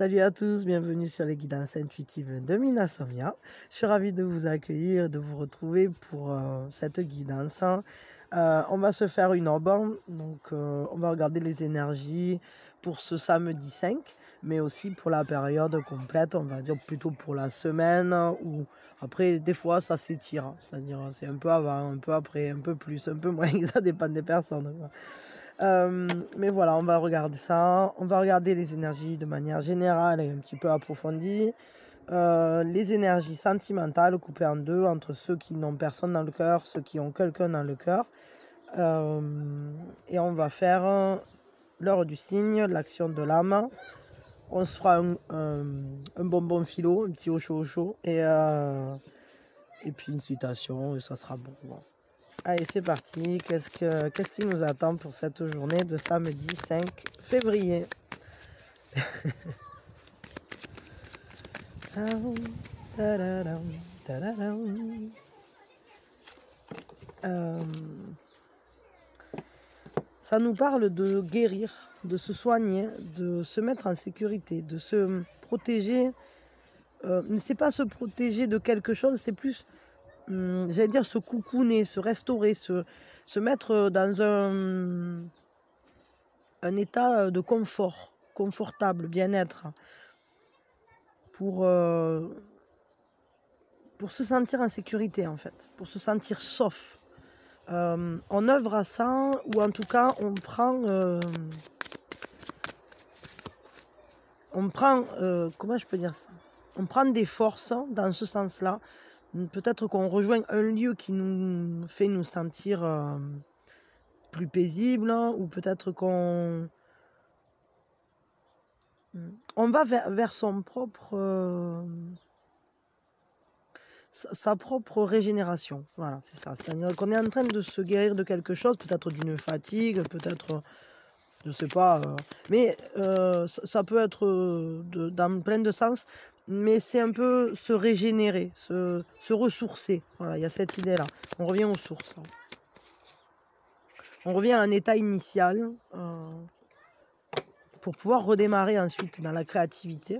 Salut à tous, bienvenue sur les guidances intuitives de Mina Somia. Je suis ravie de vous accueillir, de vous retrouver pour cette guidance. On va se faire une aube, donc on va regarder les énergies pour ce samedi 5, mais aussi pour la période complète, on va dire plutôt pour la semaine, ou après des fois ça s'étire, c'est-à-dire c'est un peu avant, un peu après, un peu plus, un peu moins, ça dépend des personnes. Mais voilà, on va regarder ça. On va regarder les énergies de manière générale et un petit peu approfondie. Les énergies sentimentales coupées en deux entre ceux qui n'ont personne dans le cœur, ceux qui ont quelqu'un dans le cœur. Et on va faire l'heure du signe, l'action de l'âme. On se fera un bonbon philo, un petit au chaud. Et puis une citation, et ça sera bon. Allez, c'est parti. Qu'est-ce qui nous attend pour cette journée de samedi 5 février? Ça nous parle de guérir, de se soigner, de se mettre en sécurité, de se protéger. C'est pas se protéger de quelque chose, c'est plus, j'allais dire, se coucouner, se restaurer, se mettre dans un état de confort, confortable, bien-être, pour se sentir en sécurité, en fait, pour se sentir sauf. On œuvre à ça, ou en tout cas, on prend comment je peux dire ça? On prend des forces dans ce sens-là. Peut-être qu'on rejoint un lieu qui nous fait nous sentir plus paisible, ou peut-être qu'on va vers son propre sa propre régénération. Voilà, c'est ça. C'est-à-dire qu'on est en train de se guérir de quelque chose, peut-être d'une fatigue, peut-être, je sais pas, mais ça peut être dans plein de sens, mais c'est un peu se régénérer, se ressourcer. Voilà, il y a cette idée-là. On revient aux sources. On revient à un état initial pour pouvoir redémarrer ensuite dans la créativité.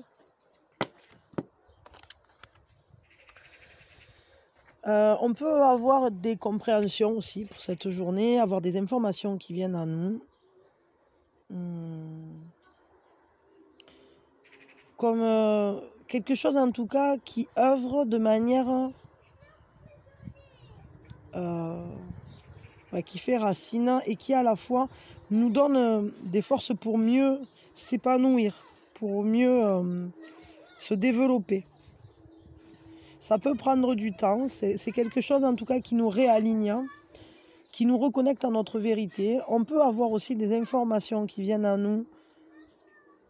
On peut avoir des compréhensions aussi pour cette journée, avoir des informations qui viennent à nous. Comme quelque chose en tout cas qui œuvre de manière qui fait racine et qui à la fois nous donne des forces pour mieux s'épanouir, pour mieux se développer. Ça peut prendre du temps, c'est quelque chose en tout cas qui nous réaligne, qui nous reconnecte à notre vérité. On peut avoir aussi des informations qui viennent à nous,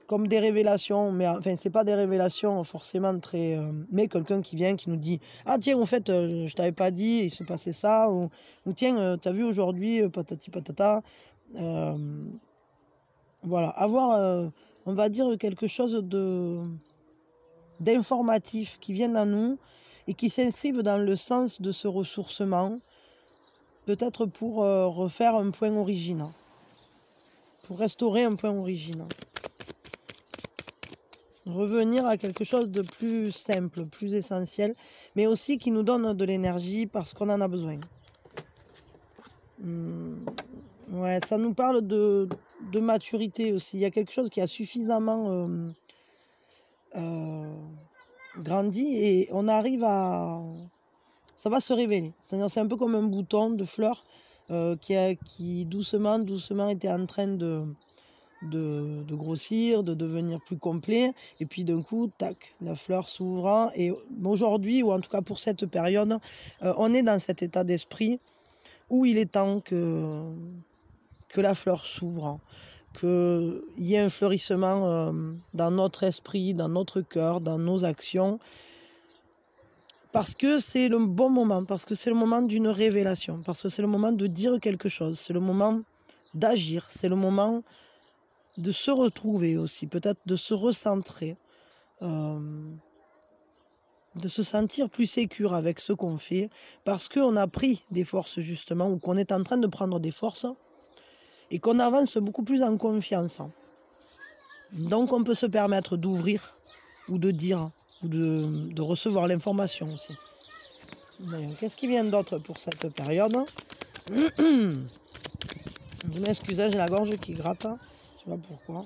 comme des révélations, mais enfin c'est pas des révélations forcément très... mais quelqu'un qui vient, qui nous dit « Ah tiens, en fait, je t'avais pas dit, il se passait ça » ou tiens, t'as vu aujourd'hui, patati patata. Voilà, avoir, on va dire, quelque chose d'informatif qui vient à nous et qui s'inscrivent dans le sens de ce ressourcement, peut-être pour refaire un point original, pour restaurer un point original. Revenir à quelque chose de plus simple, plus essentiel, mais aussi qui nous donne de l'énergie parce qu'on en a besoin. Ouais, ça nous parle de maturité aussi. Il y a quelque chose qui a suffisamment grandi et on arrive à... Ça va se révéler. C'est-à-dire c'est un peu comme un bouton de fleur qui doucement était en train de grossir, de devenir plus complet, et puis d'un coup, tac, la fleur s'ouvre, et aujourd'hui, ou en tout cas pour cette période, on est dans cet état d'esprit où il est temps que la fleur s'ouvre, qu'il y ait un fleurissement dans notre esprit, dans notre cœur, dans nos actions, parce que c'est le bon moment, parce que c'est le moment d'une révélation, parce que c'est le moment de dire quelque chose, c'est le moment d'agir, c'est le moment de se retrouver aussi, peut-être de se recentrer, de se sentir plus sécure avec ce qu'on fait, parce qu'on a pris des forces justement, ou qu'on est en train de prendre des forces, et qu'on avance beaucoup plus en confiance. Donc on peut se permettre d'ouvrir ou de dire ou de recevoir l'information aussi. Qu'est-ce qui vient d'autre pour cette période? Je m'excuse, j'ai la gorge qui gratte. Je sais pas pourquoi.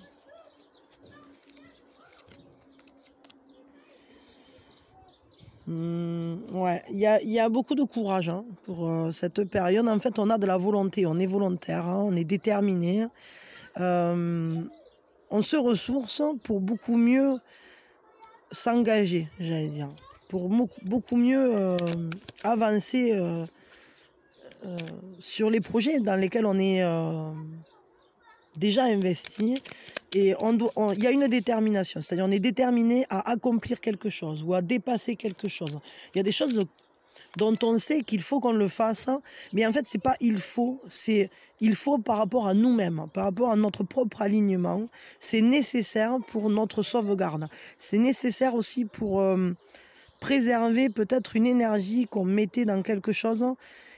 Ouais, il y a beaucoup de courage pour cette période. En fait, on a de la volonté, on est volontaire, on est déterminé. On se ressource pour beaucoup mieux s'engager, j'allais dire, pour beaucoup mieux avancer sur les projets dans lesquels on est déjà investi. Et il y a une détermination, c'est-à-dire on est déterminé à accomplir quelque chose ou à dépasser quelque chose. Il y a des choses dont on sait qu'il faut qu'on le fasse, mais en fait c'est pas il faut, c'est il faut par rapport à nous-mêmes, par rapport à notre propre alignement. C'est nécessaire pour notre sauvegarde. C'est nécessaire aussi pour préserver peut-être une énergie qu'on mettait dans quelque chose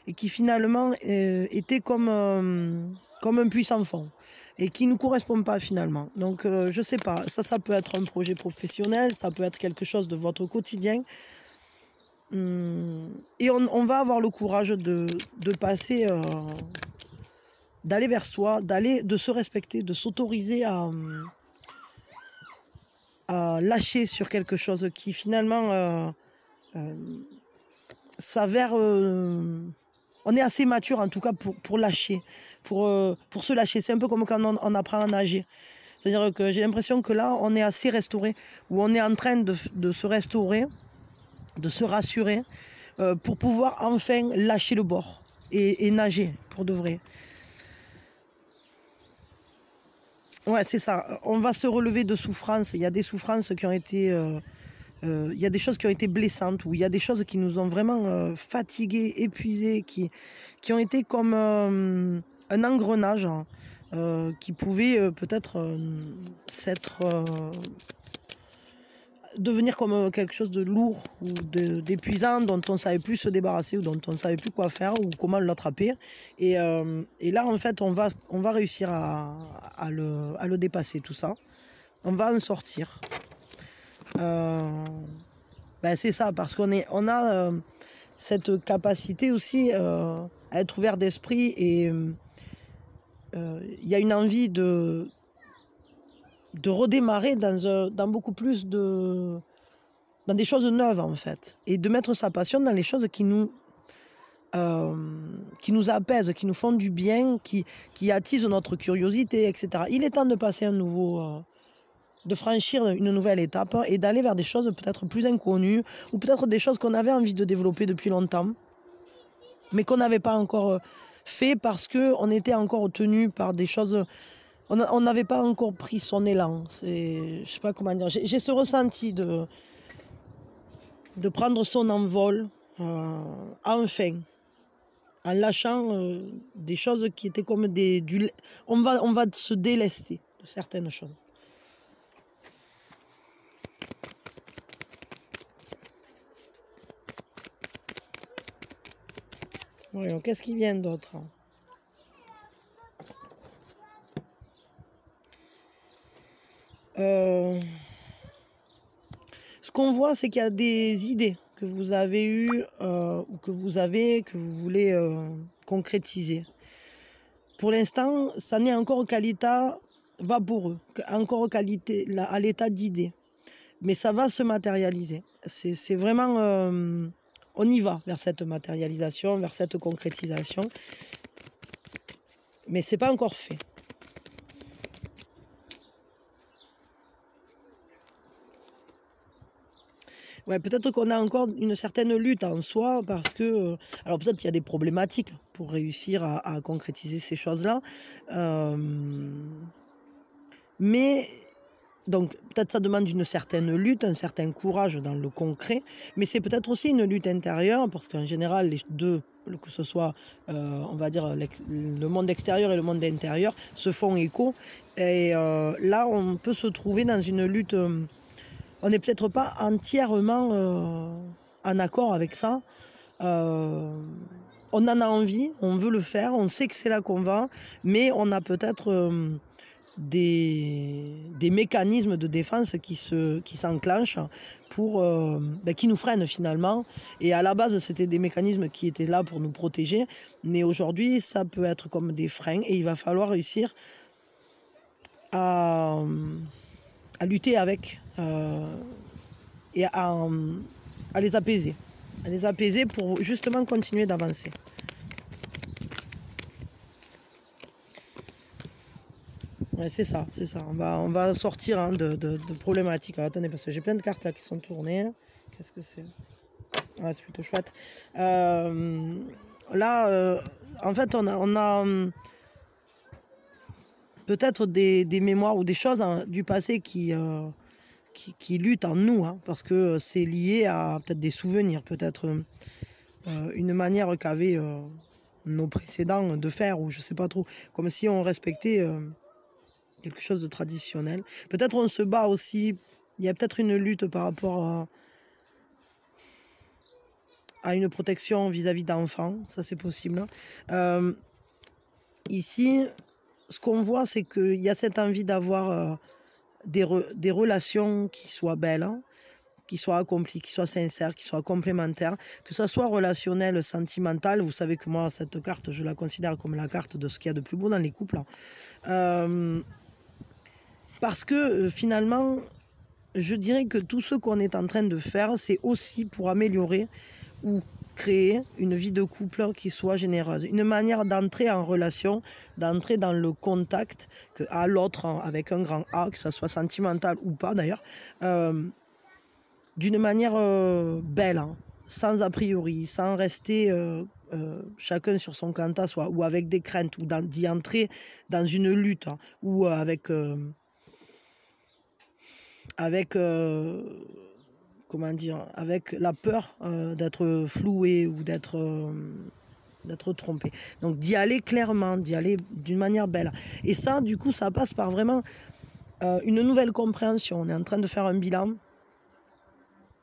et qui finalement était comme un puissant fond et qui ne nous correspond pas finalement. Donc je sais pas, ça peut être un projet professionnel, ça peut être quelque chose de votre quotidien. Et on va avoir le courage de passer, d'aller vers soi, de se respecter, de s'autoriser à lâcher sur quelque chose qui finalement s'avère... on est assez mature en tout cas pour lâcher, pour se lâcher. C'est un peu comme quand on apprend à nager. C'est-à-dire que j'ai l'impression que là, on est assez restauré, ou on est en train de se restaurer, de se rassurer, pour pouvoir enfin lâcher le bord et nager pour de vrai. Ouais, c'est ça. On va se relever de souffrances. Il y a des souffrances qui ont été... il y a des choses qui ont été blessantes, ou il y a des choses qui nous ont vraiment fatigués, épuisés, qui ont été comme un engrenage qui pouvait peut-être devenir comme quelque chose de lourd ou d'épuisant, dont on ne savait plus se débarrasser, ou dont on ne savait plus quoi faire ou comment l'attraper. Et là, en fait, on va réussir à le dépasser, tout ça. On va en sortir. C'est ça, parce on a cette capacité aussi à être ouvert d'esprit, et il y a une envie de redémarrer dans beaucoup plus dans des choses neuves en fait, et de mettre sa passion dans les choses qui nous apaisent, qui nous font du bien, qui attisent notre curiosité, etc. Il est temps de passer de franchir une nouvelle étape et d'aller vers des choses peut-être plus inconnues, ou peut-être des choses qu'on avait envie de développer depuis longtemps, mais qu'on n'avait pas encore fait parce qu'on était encore tenu par des choses... On n'avait pas encore pris son élan. Je sais pas comment dire. J'ai ce ressenti de prendre son envol, enfin, en lâchant des choses qui étaient comme on va se délester de certaines choses. Voyons, qu'est-ce qui vient d'autre? Ce qu'on voit, c'est qu'il y a des idées que vous avez eues ou que vous voulez concrétiser. Pour l'instant, ça n'est encore qu'à l'état vaporeux, encore à l'état d'idée. Mais ça va se matérialiser. C'est vraiment... on y va vers cette matérialisation, vers cette concrétisation. Mais ce n'est pas encore fait. Ouais, peut-être qu'on a encore une certaine lutte en soi, parce que... alors peut-être qu'il y a des problématiques pour réussir à concrétiser ces choses-là. Mais... donc peut-être ça demande une certaine lutte, un certain courage dans le concret, mais c'est peut-être aussi une lutte intérieure, parce qu'en général les deux, que ce soit on va dire le monde extérieur et le monde intérieur, se font écho. Et là on peut se trouver dans une lutte, on n'est peut-être pas entièrement en accord avec ça. On en a envie, on veut le faire, on sait que c'est là qu'on va, mais on a peut-être des mécanismes de défense qui s'enclenchent pour qui nous freinent finalement. Et à la base, c'était des mécanismes qui étaient là pour nous protéger. Mais aujourd'hui, ça peut être comme des freins et il va falloir réussir à lutter avec et à les apaiser. À les apaiser pour justement continuer d'avancer. Ouais, c'est ça, c'est ça. On va sortir hein, de problématiques. Alors, attendez, parce que j'ai plein de cartes là qui sont tournées. Qu'est-ce que c'est? Ouais, c'est plutôt chouette. Là, en fait, on a peut-être des mémoires ou des choses hein, du passé qui luttent en nous, hein, parce que c'est lié à peut-être des souvenirs, peut-être une manière qu'avaient nos précédents de faire, ou je sais pas trop, comme si on respectait quelque chose de traditionnel. Peut-être on se bat aussi, il y a peut-être une lutte par rapport à une protection vis-à-vis d'enfants, ça c'est possible. Ici, ce qu'on voit, c'est qu'il y a cette envie d'avoir des relations qui soient belles, hein, qui soient accomplies, qui soient sincères, qui soient complémentaires, que ce soit relationnel, sentimental. Vous savez que moi, cette carte, je la considère comme la carte de ce qu'il y a de plus beau dans les couples. Parce que finalement, je dirais que tout ce qu'on est en train de faire, c'est aussi pour améliorer ou créer une vie de couple qui soit généreuse. Une manière d'entrer en relation, d'entrer dans le contact à l'autre, hein, avec un grand A, que ce soit sentimental ou pas d'ailleurs, d'une manière belle, hein, sans a priori, sans rester chacun sur son quanta, soit ou avec des craintes, ou d'y entrer dans une lutte, hein, ou avec comment dire, avec la peur d'être floué ou d'être trompé. Donc d'y aller clairement, d'y aller d'une manière belle. Et ça, du coup, ça passe par vraiment une nouvelle compréhension. On est en train de faire un bilan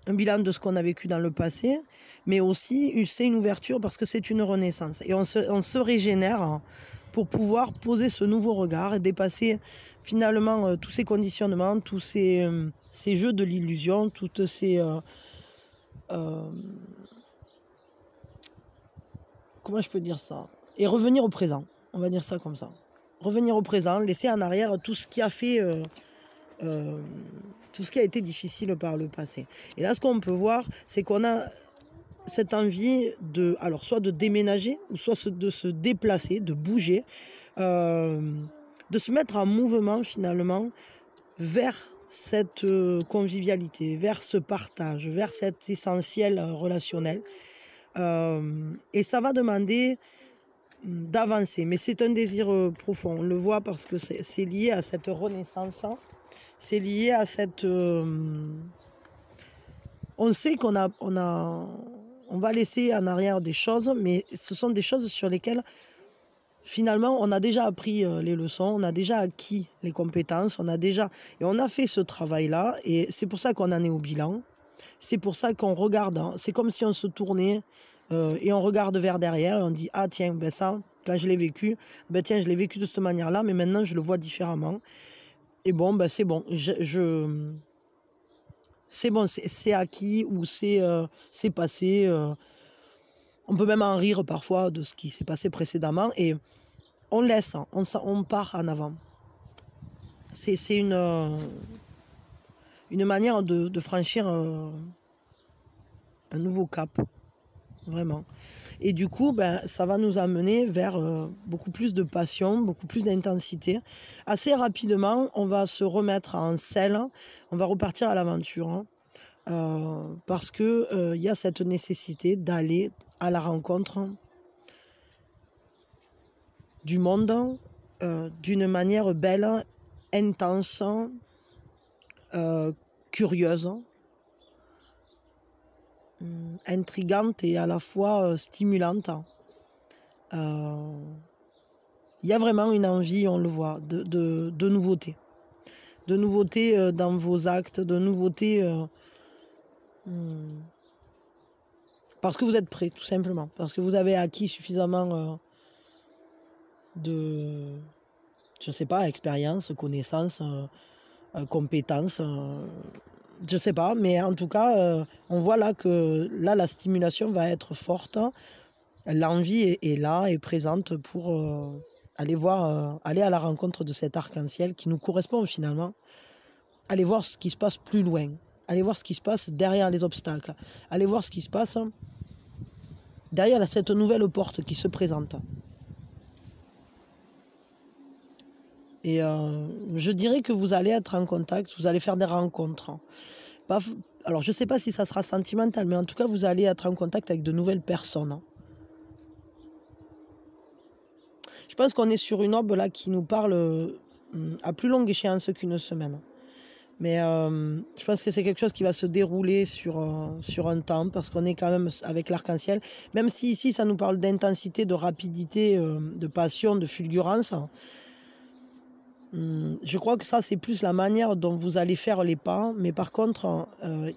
de ce qu'on a vécu dans le passé, mais aussi c'est une ouverture parce que c'est une renaissance. Et on se régénère pour pouvoir poser ce nouveau regard et dépasser finalement tous ces conditionnements, tous ces jeux de l'illusion, toutes ces... comment je peux dire ça? Et revenir au présent, on va dire ça comme ça. Revenir au présent, laisser en arrière tout ce qui a fait... tout ce qui a été difficile par le passé. Et là, ce qu'on peut voir, c'est qu'on a cette envie de, alors soit de déménager, ou soit de se déplacer, de bouger, de se mettre en mouvement finalement vers cette convivialité, vers ce partage, vers cet essentiel relationnel. Et ça va demander d'avancer, mais c'est un désir profond. On le voit parce que c'est lié à cette renaissance. C'est lié à cette... on sait qu'on on va laisser en arrière des choses, mais ce sont des choses sur lesquelles, finalement, on a déjà appris les leçons, on a déjà acquis les compétences, et on a fait ce travail-là, et c'est pour ça qu'on en est au bilan. C'est pour ça qu'on regarde, hein, c'est comme si on se tournait et on regarde vers derrière et on dit « Ah tiens, ben ça, quand je l'ai vécu, ben tiens, je l'ai vécu de cette manière-là, mais maintenant je le vois différemment. » Et bon, ben c'est bon, c'est bon, c'est acquis ou c'est passé. On peut même en rire parfois de ce qui s'est passé précédemment et on laisse, hein, on part en avant. C'est une manière de franchir un nouveau cap, vraiment. Et du coup, ben, ça va nous amener vers beaucoup plus de passion, beaucoup plus d'intensité. Assez rapidement, on va se remettre en selle, on va repartir à l'aventure. Hein, parce qu'il y a cette nécessité d'aller à la rencontre du monde d'une manière belle, intense, curieuse, intrigante et à la fois stimulante. Il y a vraiment une envie, on le voit, de nouveauté. De nouveauté dans vos actes, de nouveauté parce que vous êtes prêts, tout simplement. Parce que vous avez acquis suffisamment je sais pas, expérience, connaissance, compétence, je sais pas, mais en tout cas, on voit là que là, la stimulation va être forte. L'envie est là, est présente pour aller à la rencontre de cet arc-en-ciel qui nous correspond finalement. Aller voir ce qui se passe plus loin. Aller voir ce qui se passe derrière les obstacles. Aller voir ce qui se passe derrière cette nouvelle porte qui se présente. Et je dirais que vous allez être en contact, vous allez faire des rencontres. Alors, je ne sais pas si ça sera sentimental, mais en tout cas, vous allez être en contact avec de nouvelles personnes. Je pense qu'on est sur une orbe là qui nous parle à plus longue échéance qu'une semaine. Mais je pense que c'est quelque chose qui va se dérouler sur un temps, parce qu'on est quand même avec l'arc-en-ciel. Même si ici, ça nous parle d'intensité, de rapidité, de passion, de fulgurance. Je crois que ça, c'est plus la manière dont vous allez faire les pas. Mais par contre,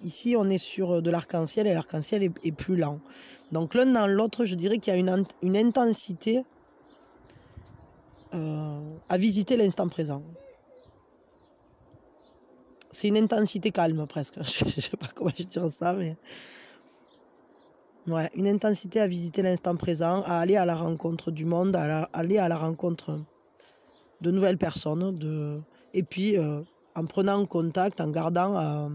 ici, on est sur de l'arc-en-ciel et l'arc-en-ciel est plus lent. Donc l'un dans l'autre, je dirais qu'il y a une intensité à visiter l'instant présent. C'est une intensité calme presque. Je ne sais pas comment je dirais ça, mais... Ouais, une intensité à visiter l'instant présent, à aller à la rencontre du monde, aller à la rencontre de nouvelles personnes, et puis en prenant contact, en gardant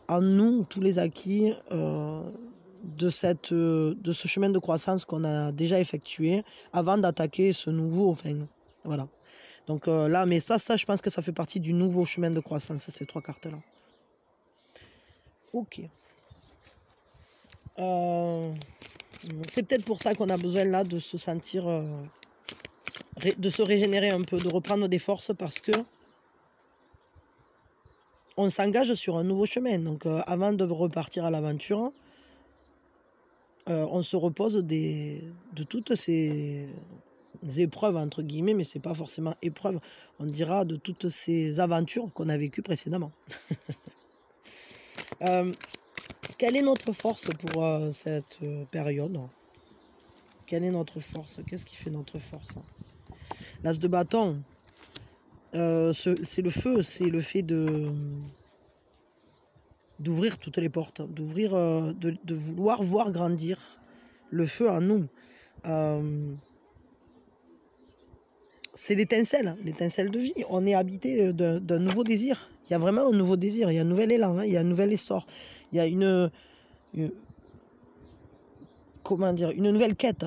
en nous tous les acquis de ce chemin de croissance qu'on a déjà effectué avant d'attaquer ce nouveau, enfin, voilà. Donc là, mais ça, je pense que ça fait partie du nouveau chemin de croissance, ces 3 cartes-là. Ok. C'est peut-être pour ça qu'on a besoin là de se sentir, de se régénérer un peu, de reprendre des forces, parce que on s'engage sur un nouveau chemin. Donc avant de repartir à l'aventure, on se repose de toutes ces épreuves, entre guillemets, mais c'est pas forcément épreuve, on dira de toutes ces aventures qu'on a vécues précédemment. Quelle est notre force pour cette période? Quelle est notre force? Qu'est-ce qui fait notre force? L'as de bâton, c'est le feu, c'est le fait d'ouvrir toutes les portes, d'ouvrir, de vouloir voir grandir le feu en nous. C'est l'étincelle de vie. On est habité d'un nouveau désir. Il y a vraiment un nouveau désir, il y a un nouvel élan, hein, il y a un nouvel essor, il y a une comment dire, une nouvelle quête.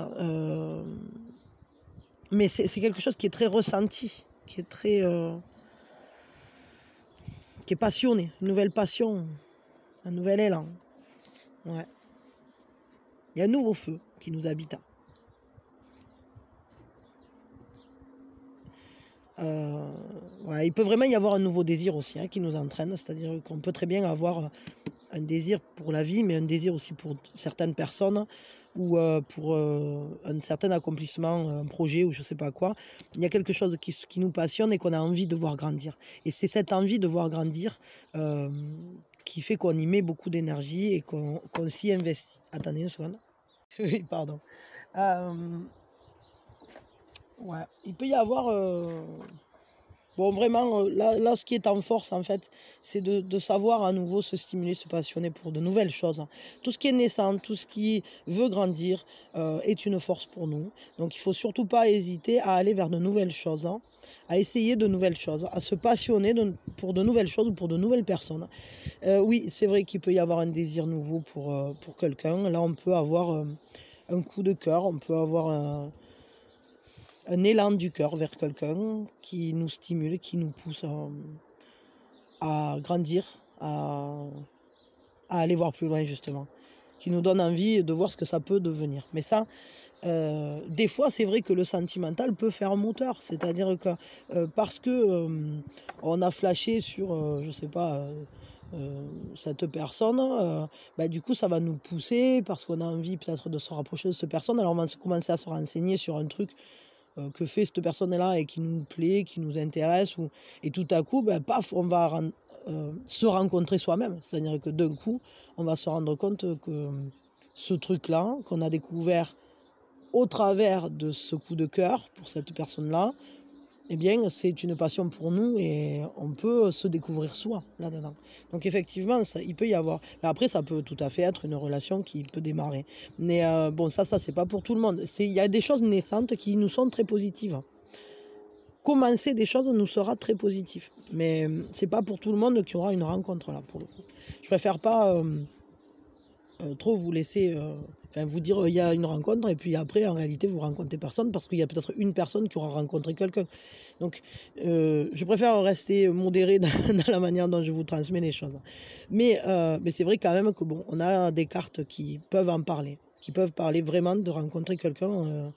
Mais c'est quelque chose qui est très ressenti, qui est très... qui est passionné, une nouvelle passion, un nouvel élan. Ouais. Il y a un nouveau feu qui nous habite. Ouais, il peut vraiment y avoir un nouveau désir aussi, hein, qui nous entraîne, c'est-à-dire qu'on peut très bien avoir un désir pour la vie, mais un désir aussi pour certaines personnes, ou pour un certain accomplissement, un projet ou je sais pas quoi. Il y a quelque chose qui nous passionne et qu'on a envie de voir grandir. Et c'est cette envie de voir grandir qui fait qu'on y met beaucoup d'énergie et qu'on s'y investit. Attendez une seconde. Oui, pardon. Ouais, il peut y avoir... Bon, vraiment, là, ce qui est en force, en fait, c'est de savoir à nouveau se stimuler, se passionner pour de nouvelles choses. Tout ce qui est naissant, tout ce qui veut grandir est une force pour nous. Donc, il ne faut surtout pas hésiter à aller vers de nouvelles choses, hein, à essayer de nouvelles choses, à se passionner pour de nouvelles choses ou pour de nouvelles personnes. Oui, c'est vrai qu'il peut y avoir un désir nouveau pour quelqu'un. Là, on peut avoir un coup de cœur, on peut avoir un élan du cœur vers quelqu'un qui nous stimule, qui nous pousse à grandir, à aller voir plus loin justement, qui nous donne envie de voir ce que ça peut devenir. Mais ça, des fois, c'est vrai que le sentimental peut faire moteur, c'est-à-dire que parce que on a flashé sur, je sais pas, cette personne, bah, du coup, ça va nous pousser parce qu'on a envie peut-être de se rapprocher de cette personne. Alors, on va commencer à se renseigner sur un truc que fait cette personne-là et qui nous plaît, qui nous intéresse, et tout à coup, ben, paf, on va se rencontrer soi-même. C'est-à-dire que d'un coup, on va se rendre compte que ce truc-là, qu'on a découvert au travers de ce coup de cœur pour cette personne-là, eh bien, c'est une passion pour nous et on peut se découvrir soi là-dedans. Donc effectivement, ça, il peut y avoir. Mais après, ça peut tout à fait être une relation qui peut démarrer. Mais bon, ça, c'est pas pour tout le monde. Il y a des choses naissantes qui nous sont très positives. Commencer des choses nous sera très positif. Mais c'est pas pour tout le monde qu'il y aura une rencontre là, pour le coup. Je préfère pas trop vous laisser... Enfin, vous dire il y a une rencontre et puis après en réalité vous rencontrez personne parce qu'il y a peut-être une personne qui aura rencontré quelqu'un. Donc je préfère rester modéré dans la manière dont je vous transmets les choses. Mais c'est vrai quand même que bon, on a des cartes qui peuvent en parler, qui peuvent parler vraiment de rencontrer quelqu'un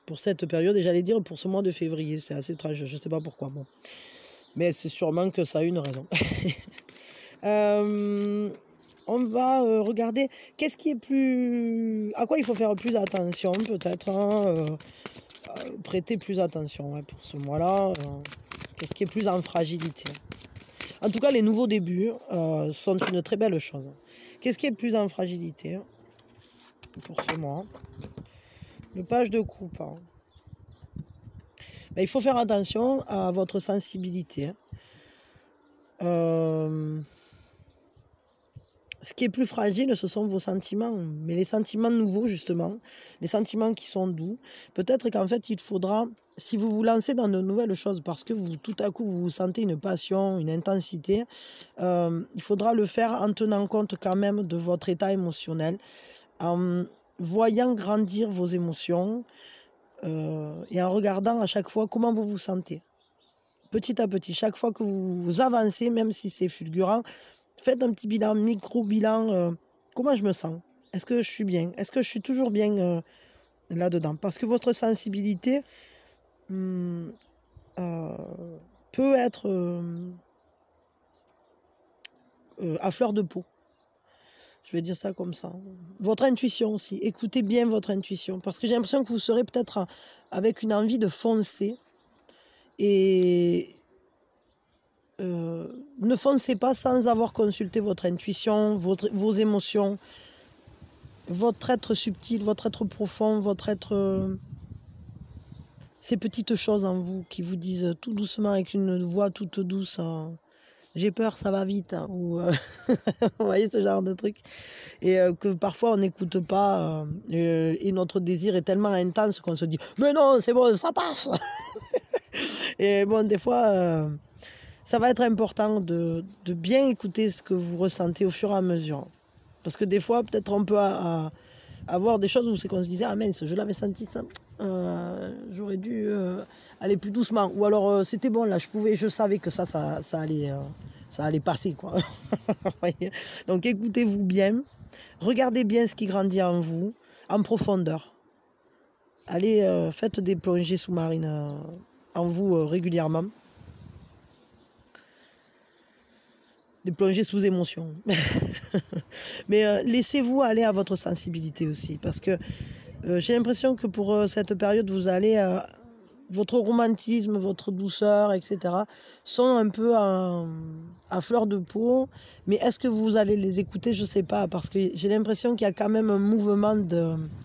pour cette période et j'allais dire pour ce mois de février. C'est assez étrange, je ne sais pas pourquoi. Bon. Mais c'est sûrement que ça a une raison. On va regarder qu'est-ce qui est plus... À quoi il faut faire plus attention peut-être. Prêter plus attention ouais, pour ce mois-là. Qu'est-ce qui est plus en fragilité. En tout cas, les nouveaux débuts sont une très belle chose. Qu'est-ce qui est plus en fragilité pour ce mois? Le page de coupe. Ben, il faut faire attention à votre sensibilité. Ce qui est plus fragile, ce sont vos sentiments. Mais les sentiments nouveaux, justement, les sentiments qui sont doux, peut-être qu'en fait, il faudra, si vous vous lancez dans de nouvelles choses, parce que vous, tout à coup, vous sentez une passion, une intensité, il faudra le faire en tenant compte quand même de votre état émotionnel, en voyant grandir vos émotions et en regardant à chaque fois comment vous vous sentez. Petit à petit, chaque fois que vous avancez, même si c'est fulgurant, faites un petit bilan, micro-bilan. Comment je me sens? Est-ce que je suis bien? Est-ce que je suis toujours bien là-dedans? Parce que votre sensibilité peut être à fleur de peau. Je vais dire ça comme ça. Votre intuition aussi. Écoutez bien votre intuition. Parce que j'ai l'impression que vous serez peut-être avec une envie de foncer. Et ne foncez pas sans avoir consulté votre intuition, vos émotions, votre être subtil, votre être profond, votre être... ces petites choses en vous qui vous disent tout doucement avec une voix toute douce j'ai peur, ça va vite, hein, ou vous voyez ce genre de truc. Et que parfois on n'écoute pas et notre désir est tellement intense qu'on se dit mais non, c'est bon, ça passe. Et bon, des fois... ça va être important de bien écouter ce que vous ressentez au fur et à mesure. Parce que des fois, peut-être on peut avoir des choses où c'est qu'on se disait « Ah mince, je l'avais senti ça, j'aurais dû aller plus doucement. » Ou alors c'était bon, là, je savais que ça allait passer, quoi. Donc écoutez-vous bien, regardez bien ce qui grandit en vous, en profondeur. Allez, faites des plongées sous-marines en vous régulièrement. Des plongées sous émotion. Mais laissez-vous aller à votre sensibilité aussi. Parce que j'ai l'impression que pour cette période, vous allez... votre romantisme, votre douceur, etc. sont un peu à fleur de peau. Mais est-ce que vous allez les écouter? Je ne sais pas. Parce que j'ai l'impression qu'il y a quand même un mouvement,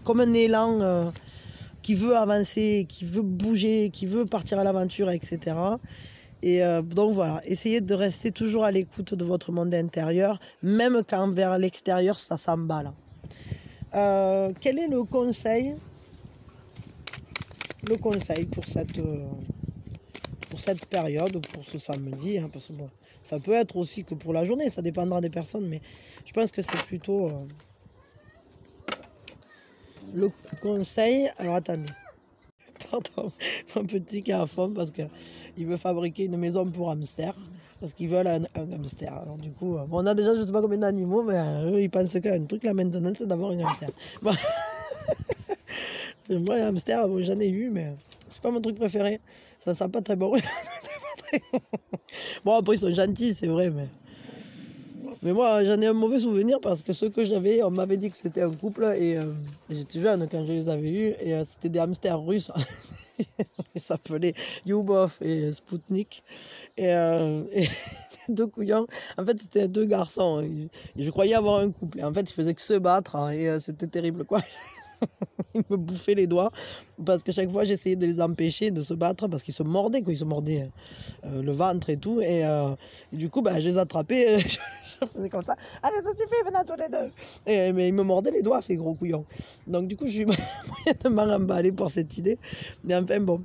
comme un élan qui veut avancer, qui veut bouger, qui veut partir à l'aventure, etc. Et donc voilà, essayez de rester toujours à l'écoute de votre monde intérieur, même quand vers l'extérieur ça s'emballe. Quel est le conseil pour cette période, pour ce samedi, hein, parce que bon, ça peut être aussi que pour la journée, ça dépendra des personnes, mais je pense que c'est plutôt le conseil. Alors attendez. Pardon, mon petit qui est à fond parce qu'il veut fabriquer une maison pour hamster. Parce qu'ils veulent un hamster. Alors du coup, on a déjà je ne sais pas combien d'animaux, mais eux ils pensent qu'un truc là maintenant c'est d'avoir un hamster. Bon. Moi les hamsters, bon, j'en ai eu, mais c'est pas mon truc préféré. Ça sent pas très bon. Bon après ils sont gentils, c'est vrai, mais moi j'en ai un mauvais souvenir parce que ceux que j'avais, on m'avait dit que c'était un couple et j'étais jeune quand je les avais eus et c'était des hamsters russes. Ils s'appelaient Youbov et Spoutnik et deux couillons. En fait c'était deux garçons et je croyais avoir un couple et en fait ils faisaient que se battre hein, et c'était terrible quoi. Ils me bouffaient les doigts parce que chaque fois j'essayais de les empêcher de se battre parce qu'ils se mordaient, quoi. Ils se mordaient le ventre et tout. Et du coup, bah, je les attrapais, je faisais comme ça. Allez, ça suffit, maintenant tous les deux. Mais ils me mordaient les doigts, ces gros couillons. Donc du coup, je suis moyennement emballé pour cette idée. Mais enfin, bon,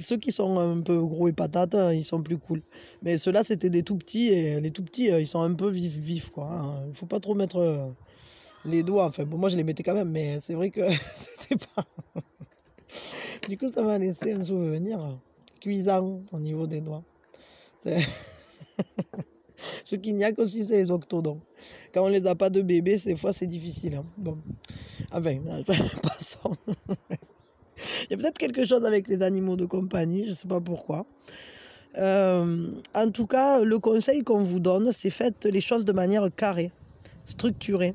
ceux qui sont un peu gros et patates, ils sont plus cool. Mais ceux-là, c'était des tout petits. Et les tout petits, ils sont un peu vifs, quoi. Il ne faut pas trop mettre les doigts. Enfin, bon, moi, je les mettais quand même, mais c'est vrai que c'était pas... Du coup, ça m'a laissé un souvenir cuisant au niveau des doigts. Ce qu'il n'y a qu'aussi, c'est les octodons. Quand on les a pas de bébés, des fois, c'est difficile. Hein. Bon. Enfin, passons. Il y a peut-être quelque chose avec les animaux de compagnie, je ne sais pas pourquoi. En tout cas, le conseil qu'on vous donne, c'est faites les choses de manière carrée, structurée.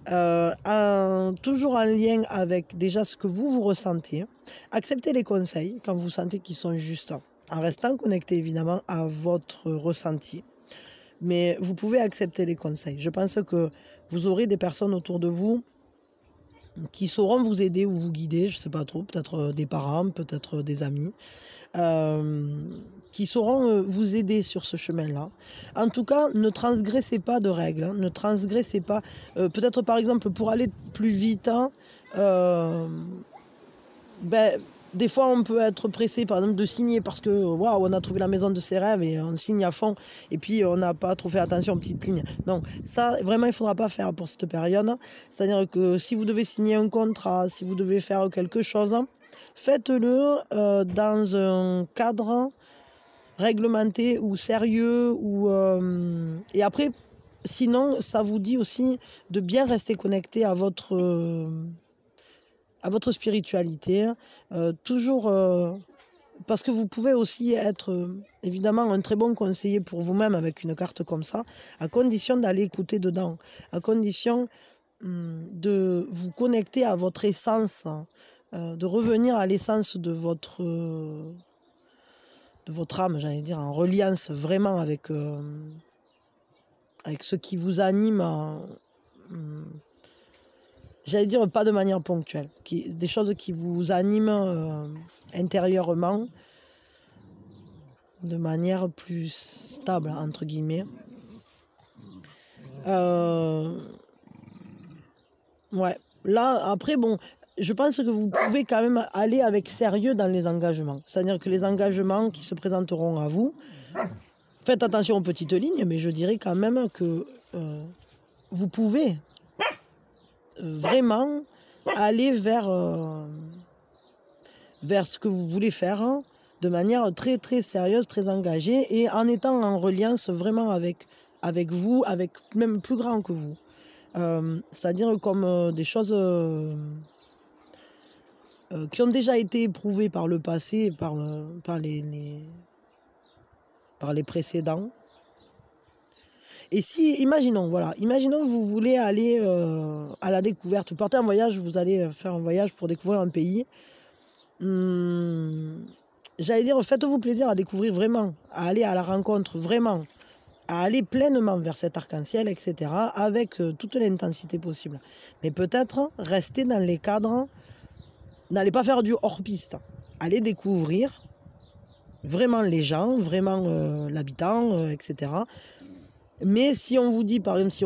Toujours en lien avec déjà ce que vous ressentez. Acceptez les conseils quand vous sentez qu'ils sont justes, en restant connecté évidemment à votre ressenti. Mais vous pouvez accepter les conseils. Je pense que vous aurez des personnes autour de vous qui sauront vous aider ou vous guider, je ne sais pas trop, peut-être des parents, peut-être des amis, qui sauront vous aider sur ce chemin-là. En tout cas, ne transgressez pas de règles, hein, ne transgressez pas, peut-être par exemple pour aller plus vite, hein, des fois on peut être pressé par exemple de signer parce que waouh, on a trouvé la maison de ses rêves et on signe à fond et puis on n'a pas trop fait attention aux petites lignes. Donc ça vraiment il ne faudra pas faire pour cette période. C'est-à-dire que si vous devez signer un contrat, si vous devez faire quelque chose, faites-le dans un cadre réglementé ou sérieux et après sinon ça vous dit aussi de bien rester connecté à votre spiritualité, toujours parce que vous pouvez aussi être évidemment un très bon conseiller pour vous-même avec une carte comme ça, à condition d'aller écouter dedans, à condition de vous connecter à votre essence, de revenir à l'essence de votre âme, j'allais dire, en reliance vraiment avec ce qui vous anime. J'allais dire pas de manière ponctuelle, des choses qui vous animent intérieurement de manière plus stable, entre guillemets. Ouais, là, après, bon, je pense que vous pouvez quand même aller avec sérieux dans les engagements. C'est-à-dire que les engagements qui se présenteront à vous, faites attention aux petites lignes, mais je dirais quand même que vous pouvez vraiment aller vers ce que vous voulez faire hein, de manière très très sérieuse, très engagée et en étant en reliance vraiment avec vous, avec même plus grand que vous. C'est-à-dire comme des choses qui ont déjà été éprouvées par le passé, par les précédents. Et si, imaginons que vous voulez aller à la découverte, vous partez en voyage, vous allez faire un voyage pour découvrir un pays. J'allais dire, faites-vous plaisir à découvrir vraiment, à aller à la rencontre vraiment, à aller pleinement vers cet arc-en-ciel, etc., avec toute l'intensité possible. Mais peut-être rester dans les cadres, n'allez pas faire du hors-piste, allez découvrir vraiment les gens, vraiment l'habitant, etc., mais si on vous dit, par exemple,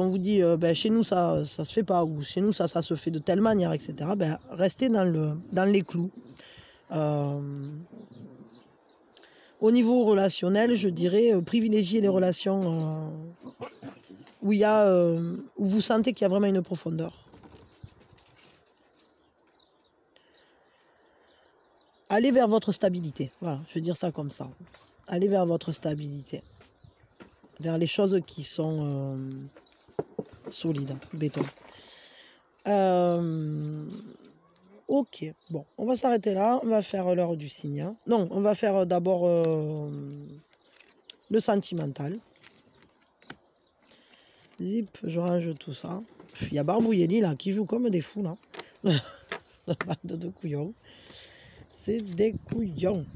chez nous ça se fait pas, ou chez nous ça se fait de telle manière, etc., restez dans les clous. Au niveau relationnel, je dirais, privilégiez les relations où vous sentez qu'il y a vraiment une profondeur. Allez vers votre stabilité. Voilà, je vais dire ça comme ça. Allez vers votre stabilité. Vers les choses qui sont solides, béton. Ok, bon, on va s'arrêter là, on va faire l'heure du signe. Hein. Non, on va faire d'abord le sentimental. Zip, je range tout ça. Il y a Barbouilléli là qui joue comme des fous là. La bande de couillons. C'est des couillons.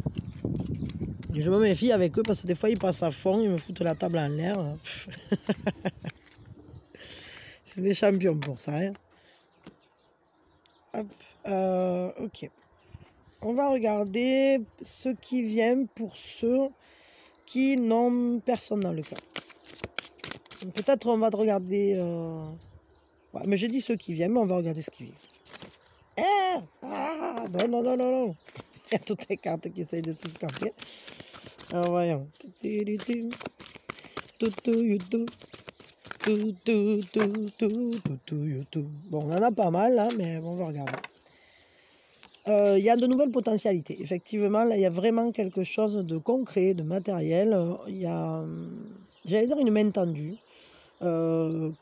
Et je me méfie avec eux parce que des fois ils passent à fond, ils me foutent la table en l'air. C'est des champions pour ça. Hein. Hop, ok. On va regarder ce qui vient pour ceux qui n'ont personne dans le cœur. Peut-être on va regarder... Ouais, mais j'ai dit ceux qui viennent, mais on va regarder ce qui vient. Non, non, non, non, non. Il y a toutes les cartes qui essayent de s'escamper. Alors voyons. Bon, on en a pas mal là, mais bon, on va regarder. Il y a de nouvelles potentialités. Effectivement, là, il y a vraiment quelque chose de concret, de matériel. Il y a, j'allais dire, une main tendue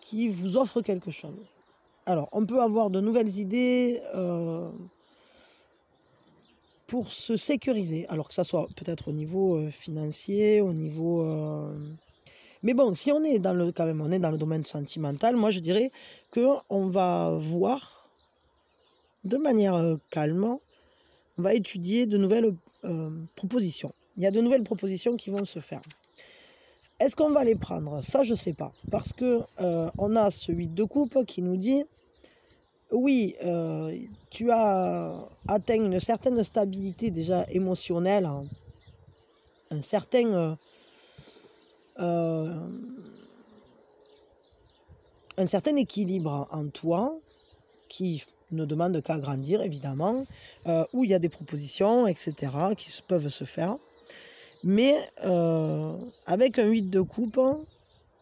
qui vous offre quelque chose. Alors, on peut avoir de nouvelles idées pour se sécuriser. Alors que ça soit peut-être au niveau financier, au niveau... Mais bon, si on est dans le, quand même, on est dans le domaine sentimental, moi je dirais qu'on va voir de manière calme, on va étudier de nouvelles propositions. Il y a de nouvelles propositions qui vont se faire. Est-ce qu'on va les prendre? Ça, je ne sais pas. Parce que on a ce 8 de coupe qui nous dit, oui, tu as atteint une certaine stabilité déjà émotionnelle, hein, un certain équilibre en toi qui ne demande qu'à grandir, évidemment, où il y a des propositions, etc., qui peuvent se faire. Mais avec un 8 de coupe,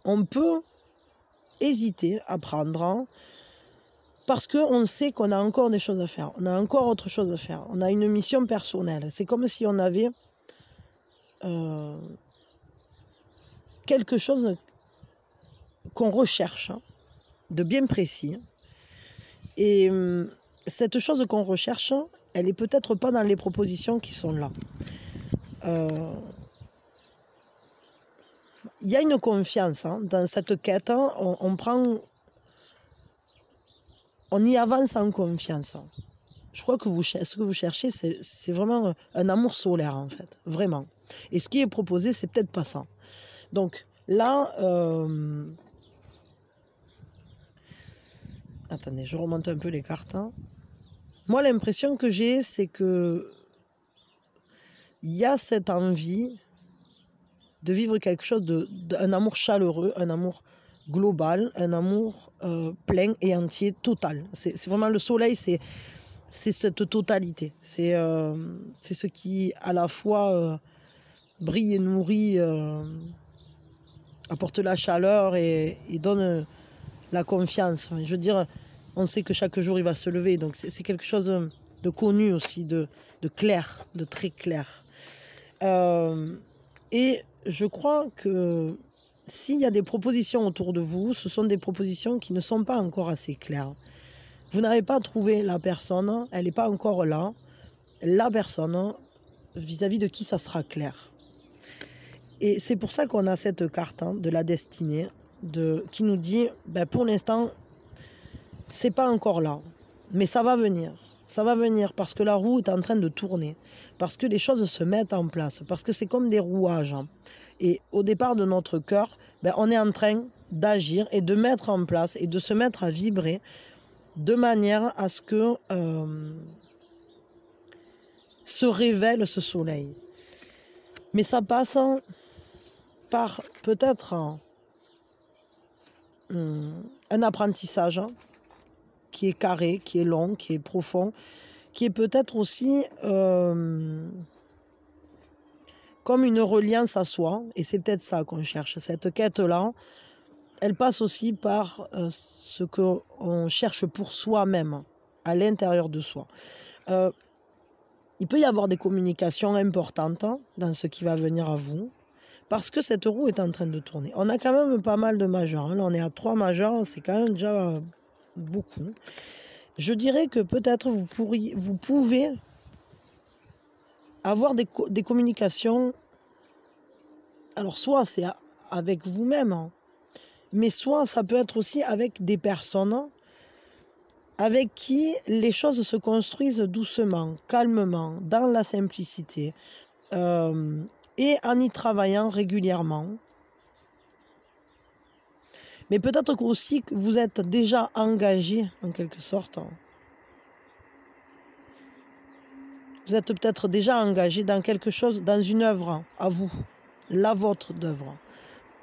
on peut hésiter à prendre parce qu'on sait qu'on a encore des choses à faire. On a encore autre chose à faire. On a une mission personnelle. C'est comme si on avait quelque chose qu'on recherche, de bien précis. Et cette chose qu'on recherche, elle n'est peut-être pas dans les propositions qui sont là. Il y a une confiance dans cette quête. On y avance en confiance. Je crois que ce que vous cherchez, c'est vraiment un amour solaire, en fait. Vraiment. Et ce qui est proposé, c'est peut-être pas ça. Donc là... Attendez, je remonte un peu les cartes. Moi, l'impression que j'ai, c'est que il y a cette envie de vivre quelque chose, d'un amour chaleureux, un amour global, un amour plein et entier, total. C'est vraiment le soleil, c'est cette totalité. C'est ce qui, à la fois, brille et nourrit, apporte la chaleur et donne la confiance. Je veux dire, on sait que chaque jour, il va se lever. Donc, c'est quelque chose de connu aussi, de clair, de très clair. Et je crois que s'il y a des propositions autour de vous, ce sont des propositions qui ne sont pas encore assez claires. Vous n'avez pas trouvé la personne, elle n'est pas encore là, la personne vis-à-vis de qui ça sera clair. Et c'est pour ça qu'on a cette carte de la destinée qui nous dit, ben pour l'instant, c'est pas encore là, mais ça va venir. Ça va venir parce que la roue est en train de tourner, parce que les choses se mettent en place, parce que c'est comme des rouages. Et au départ de notre cœur, ben on est en train d'agir et de mettre en place et de se mettre à vibrer de manière à ce que se révèle ce soleil. Mais ça passe par peut-être un apprentissage qui est carré, qui est long, qui est profond, qui est peut-être aussi comme une reliance à soi, et c'est peut-être ça qu'on cherche. Cette quête-là, elle passe aussi par ce qu'on cherche pour soi-même, à l'intérieur de soi. Il peut y avoir des communications importantes dans ce qui va venir à vous, parce que cette roue est en train de tourner. On a quand même pas mal de majeurs. Là, on est à 3 majeurs, c'est quand même déjà beaucoup. Je dirais que peut-être vous pouvez avoir des communications. Alors, soit c'est avec vous-même, mais soit ça peut être aussi avec des personnes avec qui les choses se construisent doucement, calmement, dans la simplicité, et en y travaillant régulièrement. Mais peut-être aussi que vous êtes déjà engagé, en quelque sorte, Vous êtes peut-être déjà engagé dans quelque chose, dans une œuvre à vous, la vôtre d'œuvre.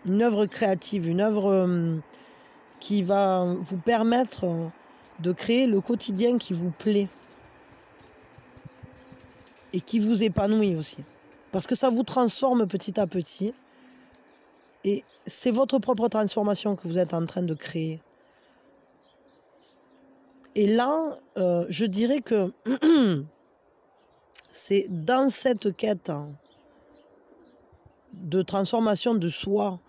Une œuvre créative, une œuvre qui va vous permettre de créer le quotidien qui vous plaît et qui vous épanouit aussi. Parce que ça vous transforme petit à petit et c'est votre propre transformation que vous êtes en train de créer. Et là, je dirais que c'est dans cette quête de transformation de soi,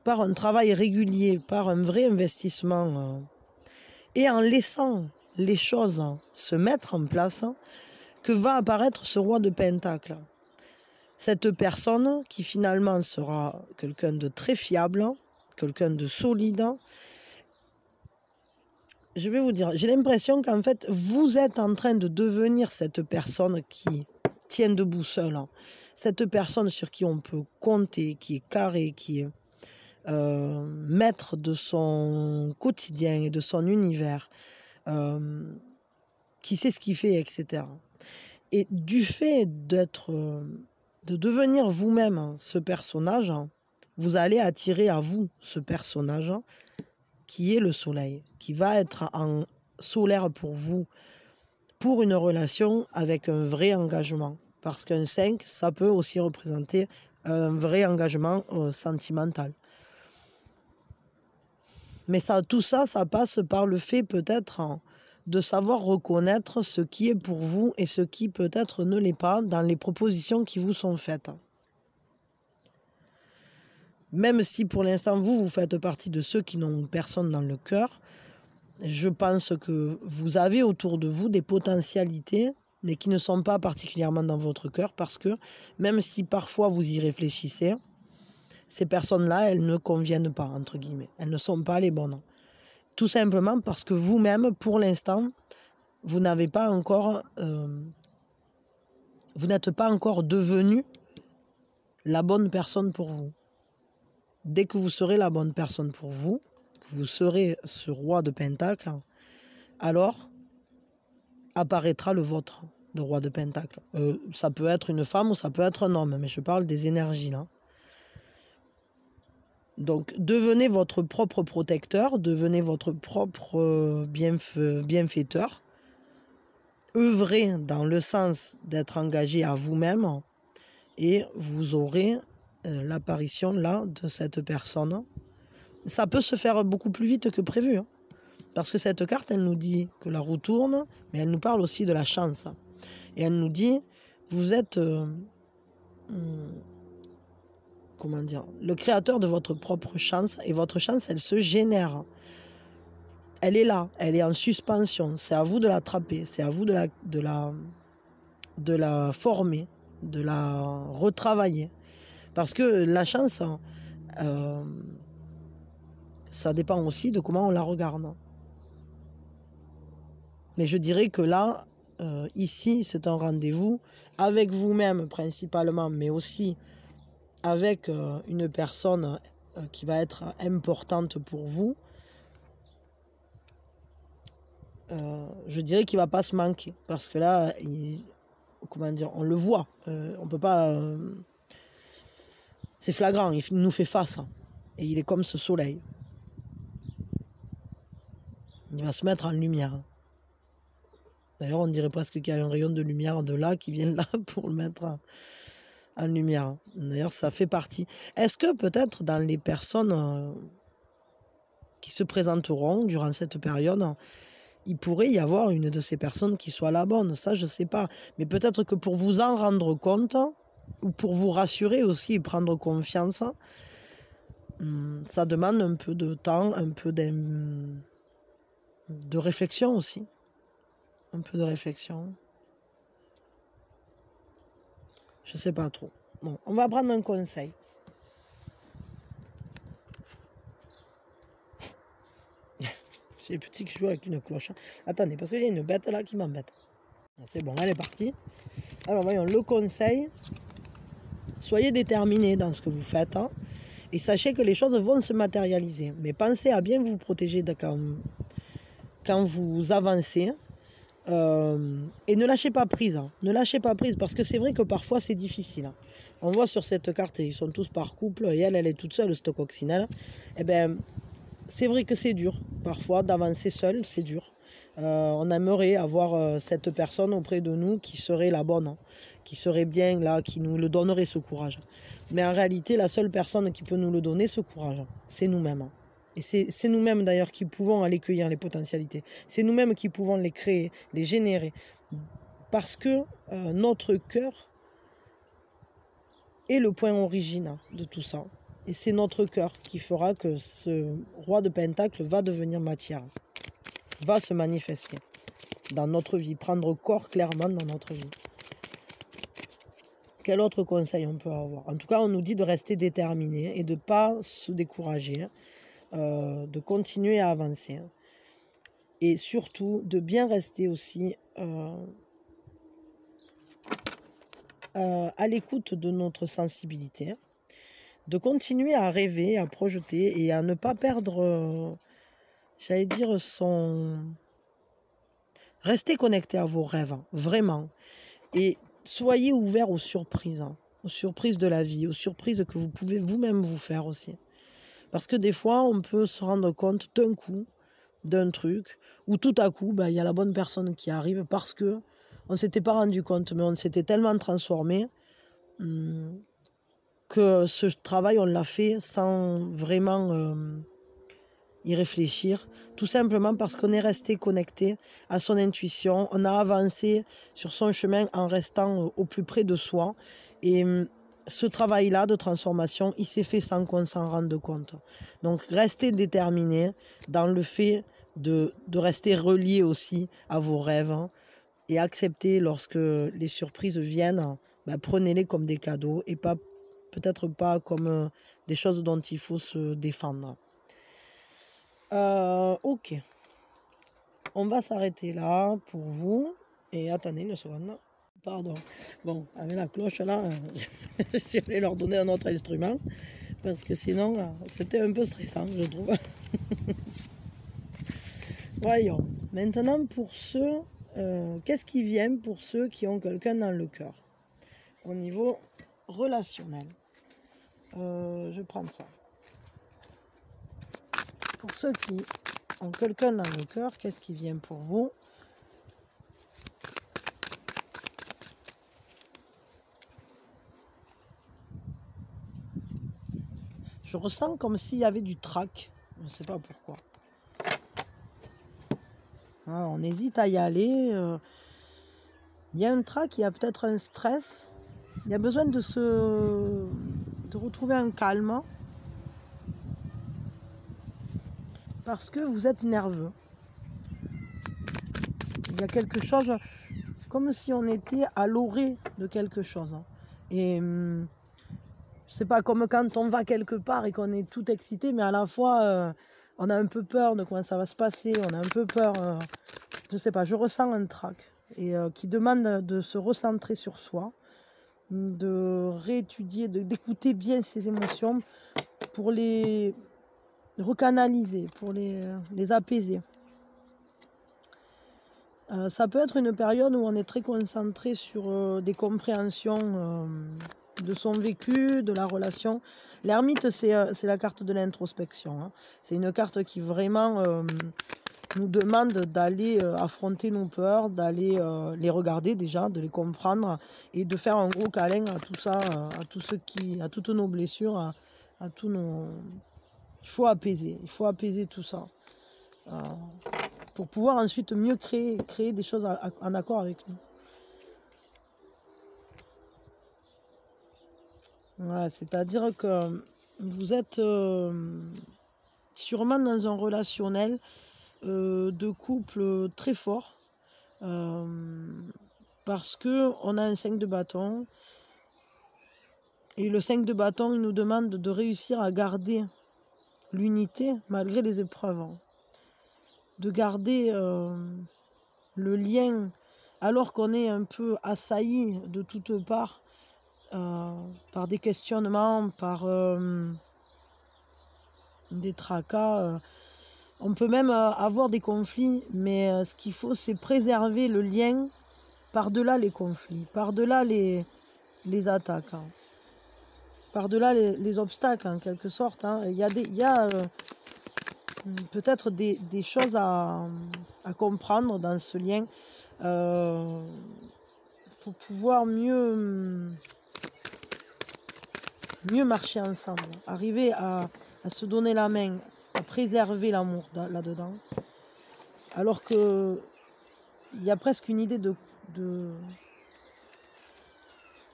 par un travail régulier, par un vrai investissement, et en laissant les choses se mettre en place, que va apparaître ce roi de Pentacles. Cette personne qui finalement sera quelqu'un de très fiable, quelqu'un de solide. Je vais vous dire, j'ai l'impression qu'en fait, vous êtes en train de devenir cette personne qui tient debout seule. Cette personne sur qui on peut compter, qui est carré, qui est maître de son quotidien et de son univers, qui sait ce qu'il fait, etc. Et du fait de devenir vous-même ce personnage, vous allez attirer à vous ce personnage qui est le soleil, qui va être en solaire pour vous, pour une relation avec un vrai engagement. Parce qu'un 5, ça peut aussi représenter un vrai engagement sentimental. Mais tout ça, ça passe par le fait peut-être de savoir reconnaître ce qui est pour vous et ce qui peut-être ne l'est pas dans les propositions qui vous sont faites. Même si pour l'instant, vous faites partie de ceux qui n'ont personne dans le cœur, je pense que vous avez autour de vous des potentialités, mais qui ne sont pas particulièrement dans votre cœur, parce que même si parfois vous y réfléchissez, ces personnes-là, elles ne conviennent pas, entre guillemets. Elles ne sont pas les bonnes. Tout simplement parce que vous-même, pour l'instant, vous n'avez pas encore... vous n'êtes pas encore devenu la bonne personne pour vous. Dès que vous serez la bonne personne pour vous, que vous serez ce roi de Pentacles, alors apparaîtra le vôtre, de roi de Pentacles. Ça peut être une femme ou ça peut être un homme, mais je parle des énergies là. Donc, devenez votre propre protecteur, devenez votre propre bienfaiteur. Œuvrez dans le sens d'être engagé à vous-même et vous aurez l'apparition là de cette personne. Ça peut se faire beaucoup plus vite que prévu. Parce que cette carte, elle nous dit que la roue tourne, mais elle nous parle aussi de la chance. Et elle nous dit, vous êtes... comment dire, le créateur de votre propre chance, et votre chance, elle se génère. Elle est là, elle est en suspension. C'est à vous de l'attraper, c'est à vous de la former, de la retravailler. Parce que la chance, ça dépend aussi de comment on la regarde. Mais je dirais que là, ici, c'est un rendez-vous avec vous-même principalement, mais aussi avec une personne qui va être importante pour vous, je dirais qu'il ne va pas se manquer. Parce que là, comment dire, on le voit. On ne peut pas... c'est flagrant, il nous fait face. Et il est comme ce soleil. Il va se mettre en lumière. D'ailleurs, on dirait presque qu'il y a un rayon de lumière de là qui vient là pour le mettre en lumière. D'ailleurs, ça fait partie. Est-ce que peut-être dans les personnes qui se présenteront durant cette période, il pourrait y avoir une de ces personnes qui soit la bonne? Ça, je ne sais pas. Mais peut-être que pour vous en rendre compte, ou pour vous rassurer aussi et prendre confiance, ça demande un peu de temps, un peu de réflexion aussi. Un peu de réflexion. Je ne sais pas trop. Bon, on va prendre un conseil. J'ai les petits qui jouent avec une cloche. Attendez, parce qu'il y a une bête là qui m'embête. C'est bon, elle est partie. Alors voyons, le conseil. Soyez déterminés dans ce que vous faites. Et sachez que les choses vont se matérialiser. Mais pensez à bien vous protéger quand vous avancez. Et ne lâchez pas prise, hein. Ne lâchez pas prise, parce que c'est vrai que parfois c'est difficile, hein. On voit sur cette carte, ils sont tous par couple, et elle est toute seule, cette coccinelle. Eh ben, c'est vrai que c'est dur, parfois, d'avancer seul, c'est dur. On aimerait avoir cette personne auprès de nous qui serait la bonne, hein, qui serait bien là, qui nous le donnerait ce courage. Mais en réalité, la seule personne qui peut nous le donner, ce courage, c'est nous-mêmes, hein. Et c'est nous-mêmes d'ailleurs qui pouvons aller cueillir les potentialités. C'est nous-mêmes qui pouvons les créer, les générer. Parce que notre cœur est le point original de tout ça. Et c'est notre cœur qui fera que ce roi de Pentacle va devenir matière, va se manifester dans notre vie, prendre corps clairement dans notre vie. Quel autre conseil on peut avoir? En tout cas, on nous dit de rester déterminé et de ne pas se décourager, de continuer à avancer. Et surtout, de bien rester aussi à l'écoute de notre sensibilité, de continuer à rêver, à projeter et à ne pas perdre, j'allais dire, Restez connecté à vos rêves, hein, vraiment. Et soyez ouverts aux surprises de la vie, aux surprises que vous pouvez vous-même vous faire aussi. Parce que des fois, on peut se rendre compte d'un coup, d'un truc, où tout à coup, il y a la bonne personne qui arrive parce que on ne s'était pas rendu compte, mais on s'était tellement transformé que ce travail, on l'a fait sans vraiment y réfléchir, tout simplement parce qu'on est resté connecté à son intuition, on a avancé sur son chemin en restant au plus près de soi. Et ce travail-là de transformation, il s'est fait sans qu'on s'en rende compte. Donc restez déterminé dans le fait de rester relié aussi à vos rêves, hein, et accepter lorsque les surprises viennent, prenez-les comme des cadeaux et pas peut-être pas comme des choses dont il faut se défendre. Ok, on va s'arrêter là pour vous. Et attendez une seconde. Pardon. Bon, avec la cloche là, je vais leur donner un autre instrument. Parce que sinon, c'était un peu stressant, je trouve. Voyons. Maintenant, pour ceux, qu'est-ce qui vient pour ceux qui ont quelqu'un dans le cœur? Au niveau relationnel. Je prends ça. Pour ceux qui ont quelqu'un dans le cœur, qu'est-ce qui vient pour vous? Je ressens comme s'il y avait du trac. Je ne sais pas pourquoi. On hésite à y aller. Il y a un trac, il y a peut-être un stress. Il y a besoin de retrouver un calme. Parce que vous êtes nerveux. Il y a quelque chose, comme si on était à l'orée de quelque chose. Et c'est pas comme quand on va quelque part et qu'on est tout excité, mais à la fois on a un peu peur de comment ça va se passer, on a un peu peur, je sais pas, je ressens un trac et qui demande de se recentrer sur soi, de réétudier, d'écouter bien ses émotions pour les recanaliser, pour les apaiser. Ça peut être une période où on est très concentré sur des compréhensions de son vécu, de la relation. L'ermite, c'est la carte de l'introspection, hein. C'est une carte qui vraiment nous demande d'aller affronter nos peurs, d'aller les regarder déjà, de les comprendre et de faire un gros câlin à tout ça, à toutes nos blessures, à tous nos... Il faut apaiser tout ça. Pour pouvoir ensuite mieux créer des choses en accord avec nous. Voilà, c'est-à-dire que vous êtes sûrement dans un relationnel de couple très fort, parce que on a un 5 de bâton, et le 5 de bâton, il nous demande de réussir à garder l'unité malgré les épreuves, de garder le lien alors qu'on est un peu assailli de toutes parts par des questionnements, par des tracas. On peut même avoir des conflits, mais ce qu'il faut, c'est préserver le lien par-delà les conflits, par-delà les attaques, hein, par-delà les obstacles, en quelque sorte, hein. Il y a peut-être des choses à comprendre dans ce lien pour pouvoir mieux marcher ensemble, arriver à se donner la main, à préserver l'amour là-dedans. Alors que il y a presque une idée de...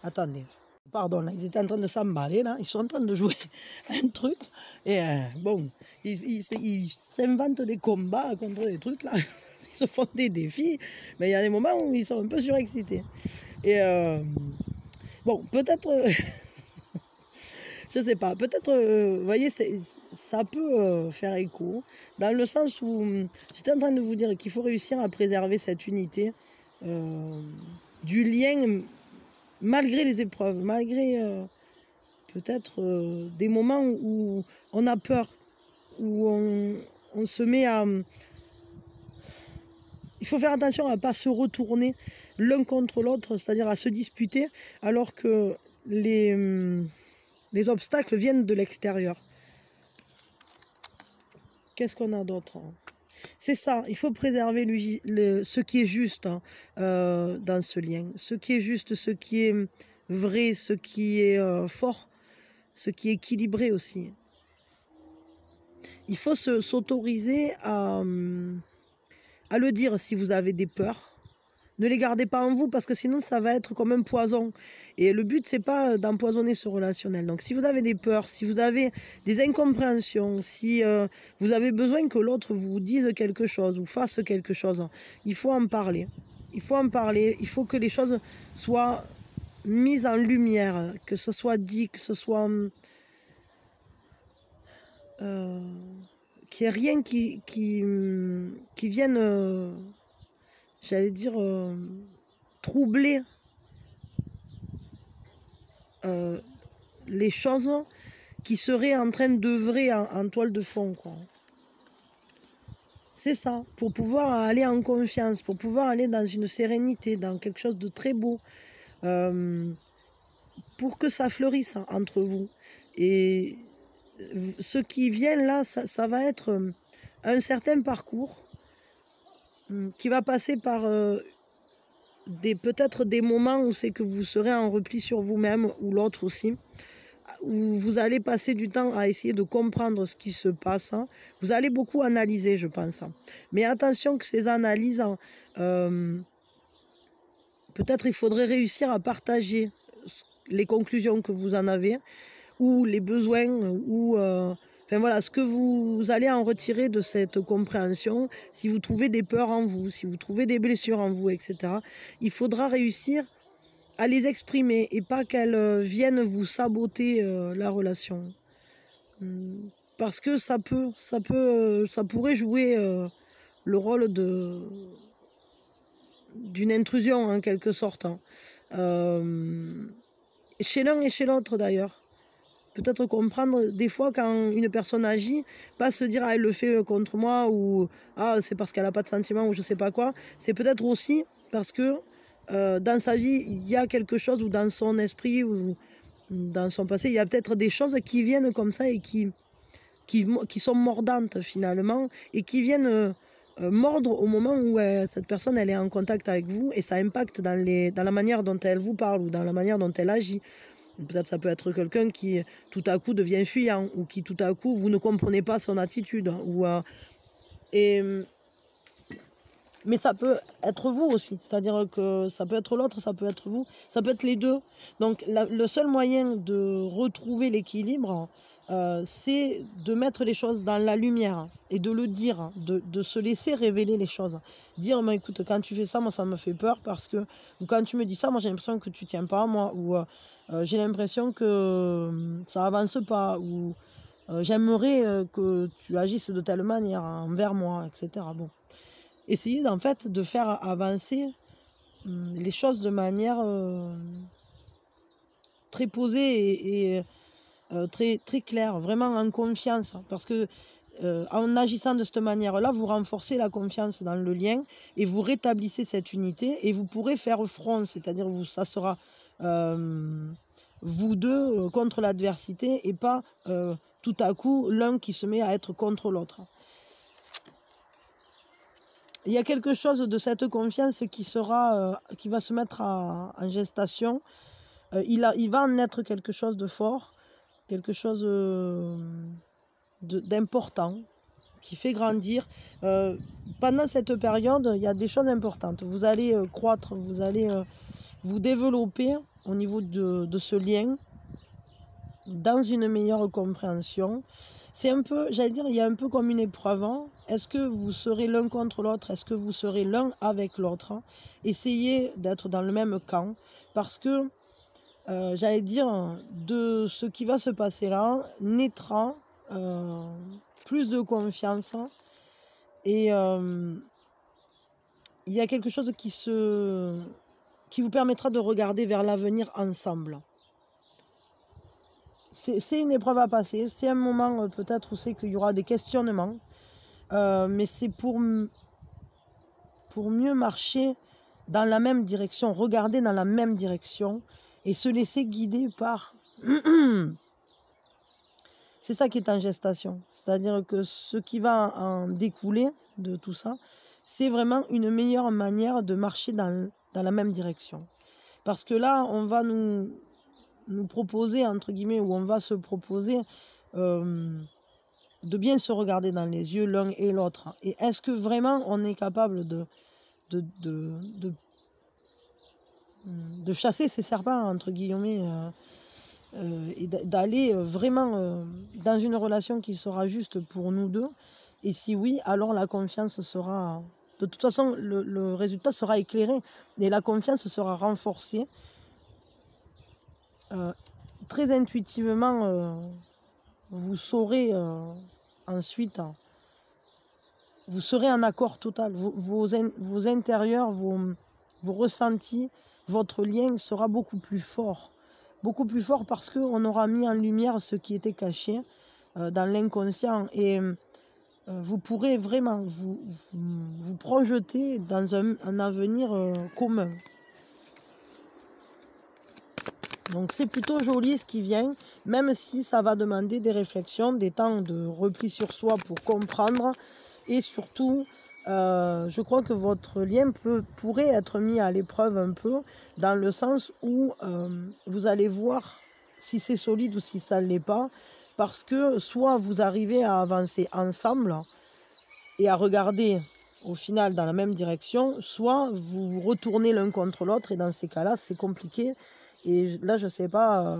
Attendez, pardon, là, ils étaient en train de s'emballer, là, ils sont en train de jouer un truc, et bon, ils s'inventent des combats contre des trucs, là, ils se font des défis, mais il y a des moments où ils sont un peu surexcités. Et bon, peut-être... je sais pas, peut-être, vous voyez, ça peut faire écho, dans le sens où j'étais en train de vous dire qu'il faut réussir à préserver cette unité du lien, malgré les épreuves, malgré peut-être des moments où on a peur, où on se met à... Il faut faire attention à ne pas se retourner l'un contre l'autre, c'est-à-dire à se disputer, alors que les obstacles viennent de l'extérieur. Qu'est-ce qu'on a d'autre? C'est ça, il faut préserver ce qui est juste, hein, dans ce lien. Ce qui est juste, ce qui est vrai, ce qui est fort, ce qui est équilibré aussi. Il faut s'autoriser à le dire si vous avez des peurs. Ne les gardez pas en vous, parce que sinon ça va être comme un poison. Et le but, c'est pas d'empoisonner ce relationnel. Donc si vous avez des peurs, si vous avez des incompréhensions, si vous avez besoin que l'autre vous dise quelque chose ou fasse quelque chose, il faut en parler. Il faut en parler, il faut que les choses soient mises en lumière, que ce soit dit, que ce soit... qu'il n'y ait rien qui vienne... j'allais dire, troubler les choses qui seraient en train d'œuvrer en toile de fond, quoi. C'est ça, pour pouvoir aller en confiance, pour pouvoir aller dans une sérénité, dans quelque chose de très beau, pour que ça fleurisse entre vous. Et ce qui vient là, ça va être un certain parcours qui va passer par peut-être des moments où c'est que vous serez en repli sur vous-même, ou l'autre aussi, où vous allez passer du temps à essayer de comprendre ce qui se passe. Vous allez beaucoup analyser, je pense. Mais attention que ces analyses, peut-être il faudrait réussir à partager les conclusions que vous en avez, ou les besoins, ou... enfin voilà, ce que vous allez en retirer de cette compréhension, si vous trouvez des peurs en vous, si vous trouvez des blessures en vous, etc. Il faudra réussir à les exprimer et pas qu'elles viennent vous saboter la relation. Parce que ça pourrait jouer le rôle d'une intrusion en quelque sorte. Chez l'un et chez l'autre d'ailleurs. Peut-être comprendre des fois quand une personne agit, pas se dire ah, elle le fait contre moi, ou ah c'est parce qu'elle n'a pas de sentiments, ou je sais pas quoi. C'est peut-être aussi parce que dans sa vie il y a quelque chose, ou dans son esprit, ou dans son passé, il y a peut-être des choses qui viennent comme ça et qui sont mordantes finalement, et qui viennent mordre au moment où cette personne elle est en contact avec vous, et ça impacte dans la manière dont elle vous parle, ou dans la manière dont elle agit. Peut-être ça peut être quelqu'un qui tout à coup devient fuyant, ou qui tout à coup vous ne comprenez pas son attitude, ou mais ça peut être vous aussi, c'est-à-dire que ça peut être l'autre, ça peut être vous, ça peut être les deux. Donc le seul moyen de retrouver l'équilibre, c'est de mettre les choses dans la lumière et de le dire, de se laisser révéler les choses. Dire, mais écoute, quand tu fais ça, moi ça me fait peur, parce que, ou quand tu me dis ça, moi j'ai l'impression que tu tiens pas à moi, ou j'ai l'impression que ça avance pas, ou j'aimerais que tu agisses de telle manière envers moi, etc. Bon. Essayez en fait de faire avancer les choses de manière très posée et très, très claire, vraiment en confiance. Parce que En agissant de cette manière-là, vous renforcez la confiance dans le lien et vous rétablissez cette unité et vous pourrez faire front, c'est-à-dire ça sera vous deux contre l'adversité et pas tout à coup l'un qui se met à être contre l'autre. Il y a quelque chose de cette confiance qui va se mettre en gestation. Il va en être quelque chose de fort, quelque chose d'important, qui fait grandir. Pendant cette période, il y a des choses importantes. Vous allez croître, vous allez vous développer au niveau de ce lien dans une meilleure compréhension. C'est un peu, j'allais dire, il y a un peu comme une épreuve. Est-ce que vous serez l'un contre l'autre? Est-ce que vous serez l'un avec l'autre? Essayez d'être dans le même camp parce que, j'allais dire, de ce qui va se passer là, naîtra plus de confiance et il y a quelque chose qui vous permettra de regarder vers l'avenir ensemble. C'est une épreuve à passer, c'est un moment peut-être où c'est qu'il y aura des questionnements, mais c'est pour mieux marcher dans la même direction, regarder dans la même direction et se laisser guider par... C'est ça qui est en gestation, c'est-à-dire que ce qui va en découler de tout ça, c'est vraiment une meilleure manière de marcher dans la même direction. Parce que là, on va nous proposer, entre guillemets, ou on va se proposer de bien se regarder dans les yeux l'un et l'autre. Et est-ce que vraiment on est capable de chasser ces serpents, entre guillemets, et d'aller vraiment dans une relation qui sera juste pour nous deux? Et si oui, alors la confiance sera... De toute façon, le résultat sera éclairé et la confiance sera renforcée. Très intuitivement, vous saurez ensuite, vous serez en accord total. Vos intérieurs, vos ressentis, votre lien sera beaucoup plus fort. Beaucoup plus fort parce qu'on aura mis en lumière ce qui était caché dans l'inconscient. Et vous pourrez vraiment vous projeter dans un avenir commun. Donc c'est plutôt joli ce qui vient, même si ça va demander des réflexions, des temps de repli sur soi pour comprendre. Et surtout, je crois que votre lien pourrait être mis à l'épreuve un peu, dans le sens où vous allez voir si c'est solide ou si ça ne l'est pas. Parce que soit vous arrivez à avancer ensemble et à regarder au final dans la même direction, soit vous vous retournez l'un contre l'autre et dans ces cas-là, c'est compliqué. Et là, je ne sais pas,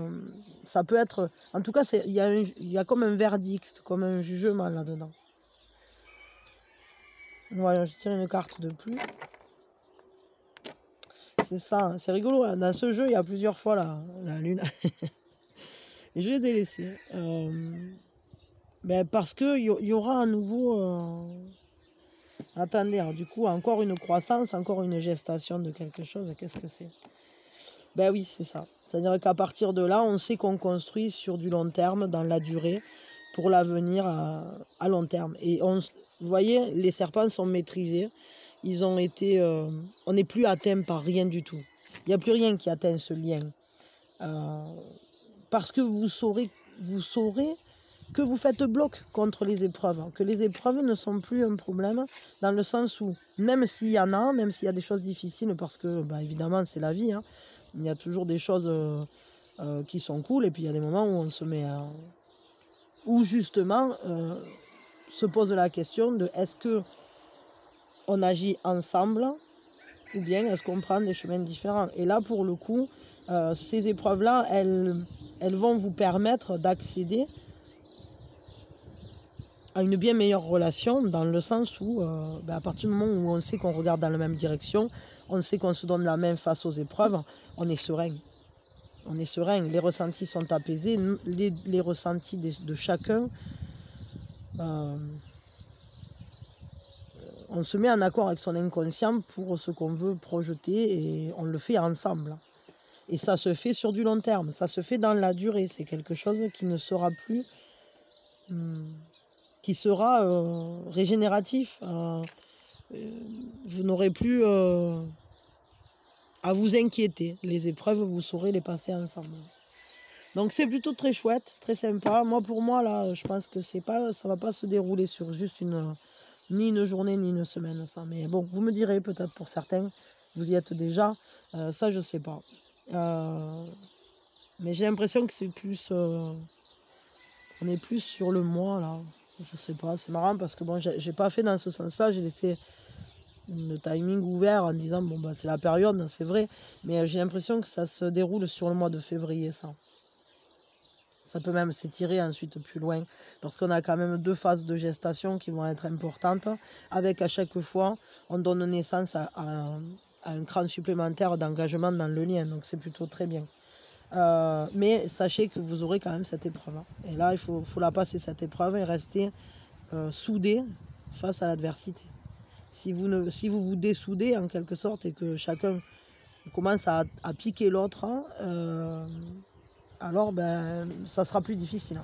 ça peut être... En tout cas, il y a comme un verdict, comme un jugement là-dedans. Voilà, je tire une carte de plus. C'est ça, c'est rigolo. Hein. Dans ce jeu, il y a plusieurs fois la lune. Et je les ai laissés. Parce qu'il y aura à nouveau... Attendez, alors, du coup, encore une croissance, encore une gestation de quelque chose. Qu'est-ce que c'est? Ben oui, c'est ça. C'est-à-dire qu'à partir de là, on sait qu'on construit sur du long terme, dans la durée, pour l'avenir à long terme. Et vous voyez, les serpents sont maîtrisés. Ils ont été... on n'est plus atteint par rien du tout. Il n'y a plus rien qui atteint ce lien. Parce que vous saurez que vous faites bloc contre les épreuves, que les épreuves ne sont plus un problème, dans le sens où, même s'il y en a, même s'il y a des choses difficiles, parce que, évidemment, c'est la vie, hein, il y a toujours des choses qui sont cool, et puis il y a des moments où on se met où justement se pose la question de est-ce que on agit ensemble ou bien est-ce qu'on prend des chemins différents. Et là, pour le coup, ces épreuves-là, elles vont vous permettre d'accéder à une bien meilleure relation, dans le sens où, à partir du moment où on sait qu'on regarde dans la même direction, on sait qu'on se donne la main face aux épreuves, on est serein. On est serein, les ressentis sont apaisés, les ressentis de chacun. On se met en accord avec son inconscient pour ce qu'on veut projeter et on le fait ensemble. Et ça se fait sur du long terme, ça se fait dans la durée. C'est quelque chose qui ne sera plus qui sera régénératif. Vous n'aurez plus à vous inquiéter. Les épreuves, vous saurez les passer ensemble. Donc c'est plutôt très chouette, très sympa. Moi, pour moi, là, je pense que ça va pas se dérouler sur juste ni une journée, ni une semaine, ça. Mais bon, vous me direz, peut-être pour certains, vous y êtes déjà. Ça, je sais pas. Mais j'ai l'impression que c'est plus... on est plus sur le mois, là. Je sais pas, c'est marrant parce que bon, j'ai pas fait dans ce sens-là. J'ai laissé le timing ouvert en disant, bon, bah, c'est la période, c'est vrai. Mais j'ai l'impression que ça se déroule sur le mois de février, ça. Ça peut même s'étirer ensuite plus loin, parce qu'on a quand même 2 phases de gestation qui vont être importantes, avec à chaque fois, on donne naissance à un cran supplémentaire d'engagement dans le lien, donc c'est plutôt très bien. Mais sachez que vous aurez quand même cette épreuve. Et là, il faut la passer, cette épreuve, et rester soudé face à l'adversité. Si vous vous dessoudez, en quelque sorte, et que chacun commence à piquer l'autre, alors ben, ça sera plus difficile.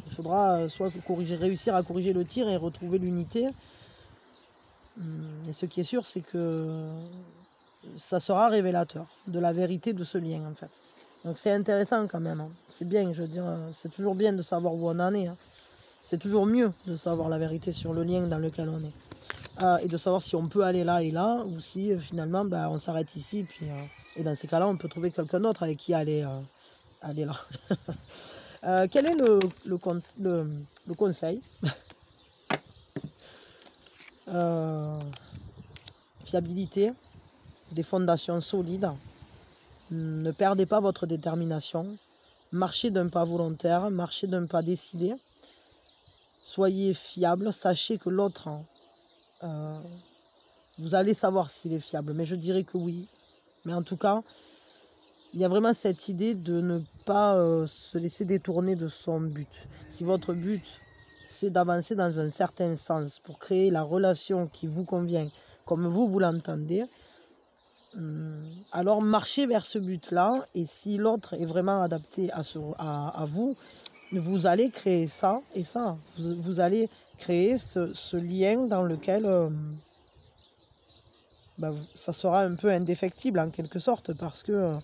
Il faudra soit réussir à corriger le tir et retrouver l'unité. Et ce qui est sûr, c'est que ça sera révélateur de la vérité de ce lien, en fait. Donc c'est intéressant quand même. C'est bien, je veux dire, c'est toujours bien de savoir où on en est. C'est toujours mieux de savoir la vérité sur le lien dans lequel on est. Et de savoir si on peut aller là et là, ou si finalement ben, on s'arrête ici. Puis, et dans ces cas-là, on peut trouver quelqu'un d'autre avec qui aller là. Quel est le conseil? Fiabilité, des fondations solides. Ne perdez pas votre détermination. Marchez d'un pas volontaire, marchez d'un pas décidé. Soyez fiable, sachez que l'autre, vous allez savoir s'il est fiable, mais je dirais que oui. Mais en tout cas, il y a vraiment cette idée de ne pas se laisser détourner de son but. Si votre but, c'est d'avancer dans un certain sens pour créer la relation qui vous convient, comme vous l'entendez, alors marchez vers ce but-là. Et si l'autre est vraiment adapté à vous, vous allez créer ça et ça. Vous allez créer ce lien dans lequel ça sera un peu indéfectible en quelque sorte, parce que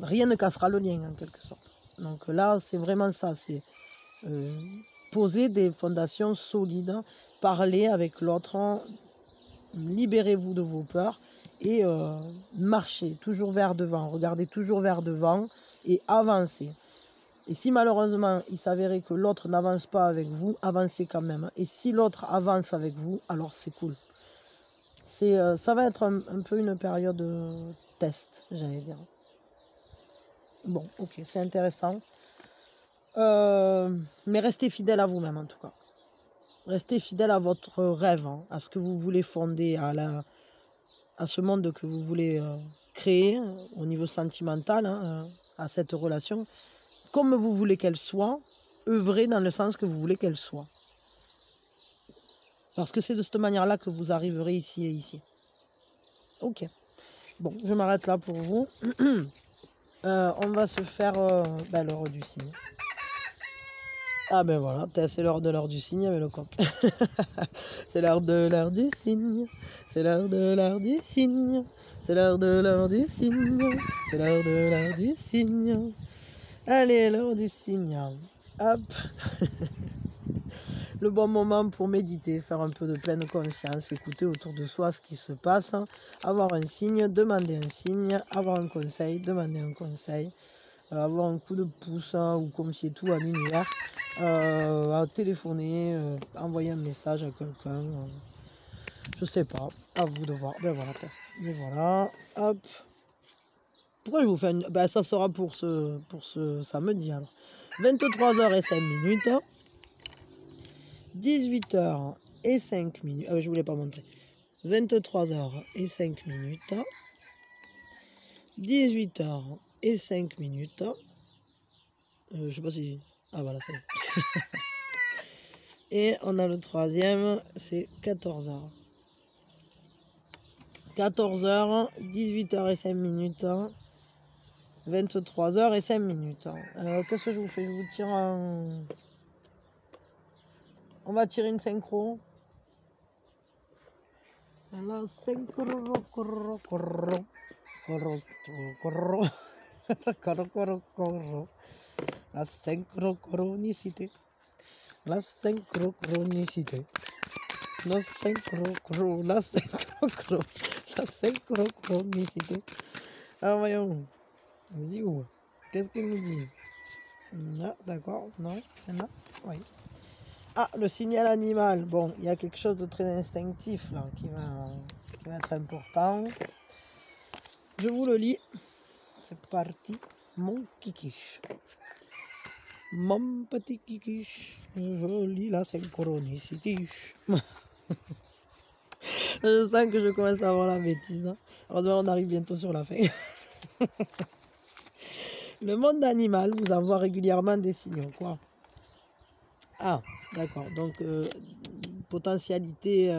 rien ne cassera le lien en quelque sorte. Donc là, c'est vraiment ça, c'est poser des fondations solides, parler avec l'autre, libérez-vous de vos peurs et marchez toujours vers devant, regardez toujours vers devant et avancez. Et si malheureusement il s'avérait que l'autre n'avance pas avec vous, avancez quand même. Et si l'autre avance avec vous, alors c'est cool. Ça va être un peu une période test, j'allais dire. Bon, ok, c'est intéressant. Mais restez fidèle à vous-même en tout cas. Restez fidèle à votre rêve, hein, à ce que vous voulez fonder, à ce monde que vous voulez créer au niveau sentimental, hein, à cette relation. Comme vous voulez qu'elle soit, œuvrez dans le sens que vous voulez qu'elle soit. Parce que c'est de cette manière-là que vous arriverez ici et ici. Ok. Bon, je m'arrête là pour vous. On va se faire l'heure du signe. Ah ben voilà, c'est l'heure du signe avec le coq. C'est l'heure du signe. C'est l'heure du signe. C'est l'heure du signe. C'est l'heure du signe. Allez, l'heure du signe. Hop. Le bon moment pour méditer, faire un peu de pleine conscience, écouter autour de soi ce qui se passe, avoir un signe, demander un signe, avoir un conseil, demander un conseil, avoir un coup de pouce, ou comme c'est tout à l'univers, à téléphoner, envoyer un message à quelqu'un, je sais pas, à vous de voir. Ben voilà, et voilà, hop. Pourquoi je vous fais ça sera pour ce samedi alors. 23h05. 18h05. Ah, je voulais pas montrer. 23h05. 18h05. Je sais pas si... Ah voilà, ça y est. Et on a le troisième, c'est 14h. 14h, 18h05. 23h05. Qu'est-ce que je vous fais? Je vous tire un... On va tirer une synchro. La synchro, la synchronicité. La synchronicité. La synchronicité. Alors voyons. Vas-y où? Qu'est-ce qu'il nous dit? Ah, d'accord, non, là, oui. Ah, le signal animal. Bon, il y a quelque chose de très instinctif là qui va être important. Je vous le lis. C'est parti. Mon kikiche. Mon petit kikiche. Je lis la synchronicité. Je sens que je commence à avoir la bêtise. Hein. Heureusement, on arrive bientôt sur la fin. Le monde animal vous envoie régulièrement des signaux. Quoi? Ah, d'accord. Donc, potentialité,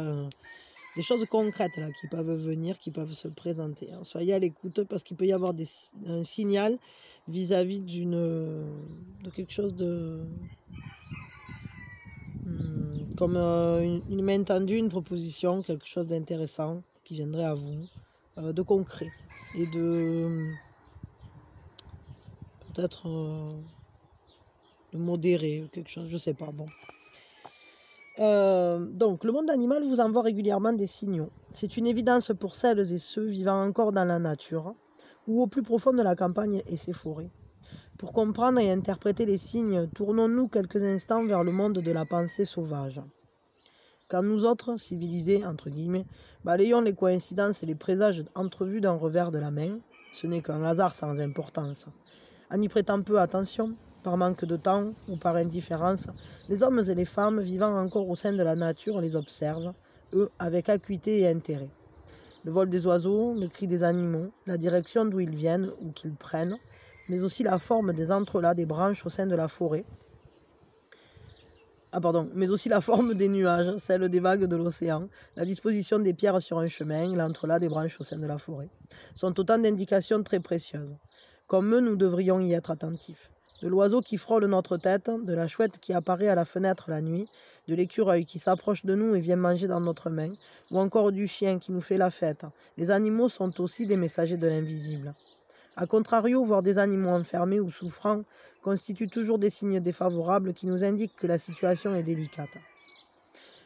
des choses concrètes là, qui peuvent venir, qui peuvent se présenter. Hein. Soyez à l'écoute parce qu'il peut y avoir un signal vis-à-vis de quelque chose de... comme une main tendue, une proposition, quelque chose d'intéressant qui viendrait à vous, de concret et de peut-être de modéré, quelque chose, je sais pas. Bon. Donc, le monde animal vous envoie régulièrement des signaux. C'est une évidence pour celles et ceux vivant encore dans la nature ou au plus profond de la campagne et ses forêts. Pour comprendre et interpréter les signes, tournons-nous quelques instants vers le monde de la pensée sauvage. Quand nous autres, civilisés, entre guillemets, balayons les coïncidences et les présages entrevus d'un revers de la main, ce n'est qu'un hasard sans importance. En y prêtant peu attention, par manque de temps ou par indifférence, les hommes et les femmes vivant encore au sein de la nature les observent, eux, avec acuité et intérêt. Le vol des oiseaux, le cri des animaux, la direction d'où ils viennent ou qu'ils prennent, mais aussi la forme des entrelacs des branches au sein de la forêt. Mais aussi la forme des nuages, celle des vagues de l'océan, la disposition des pierres sur un chemin, l'entrelac des branches au sein de la forêt, sont autant d'indications très précieuses. Comme eux, nous devrions y être attentifs. De l'oiseau qui frôle notre tête, de la chouette qui apparaît à la fenêtre la nuit, de l'écureuil qui s'approche de nous et vient manger dans notre main, ou encore du chien qui nous fait la fête, les animaux sont aussi des messagers de l'invisible. A contrario, voir des animaux enfermés ou souffrants constitue toujours des signes défavorables qui nous indiquent que la situation est délicate.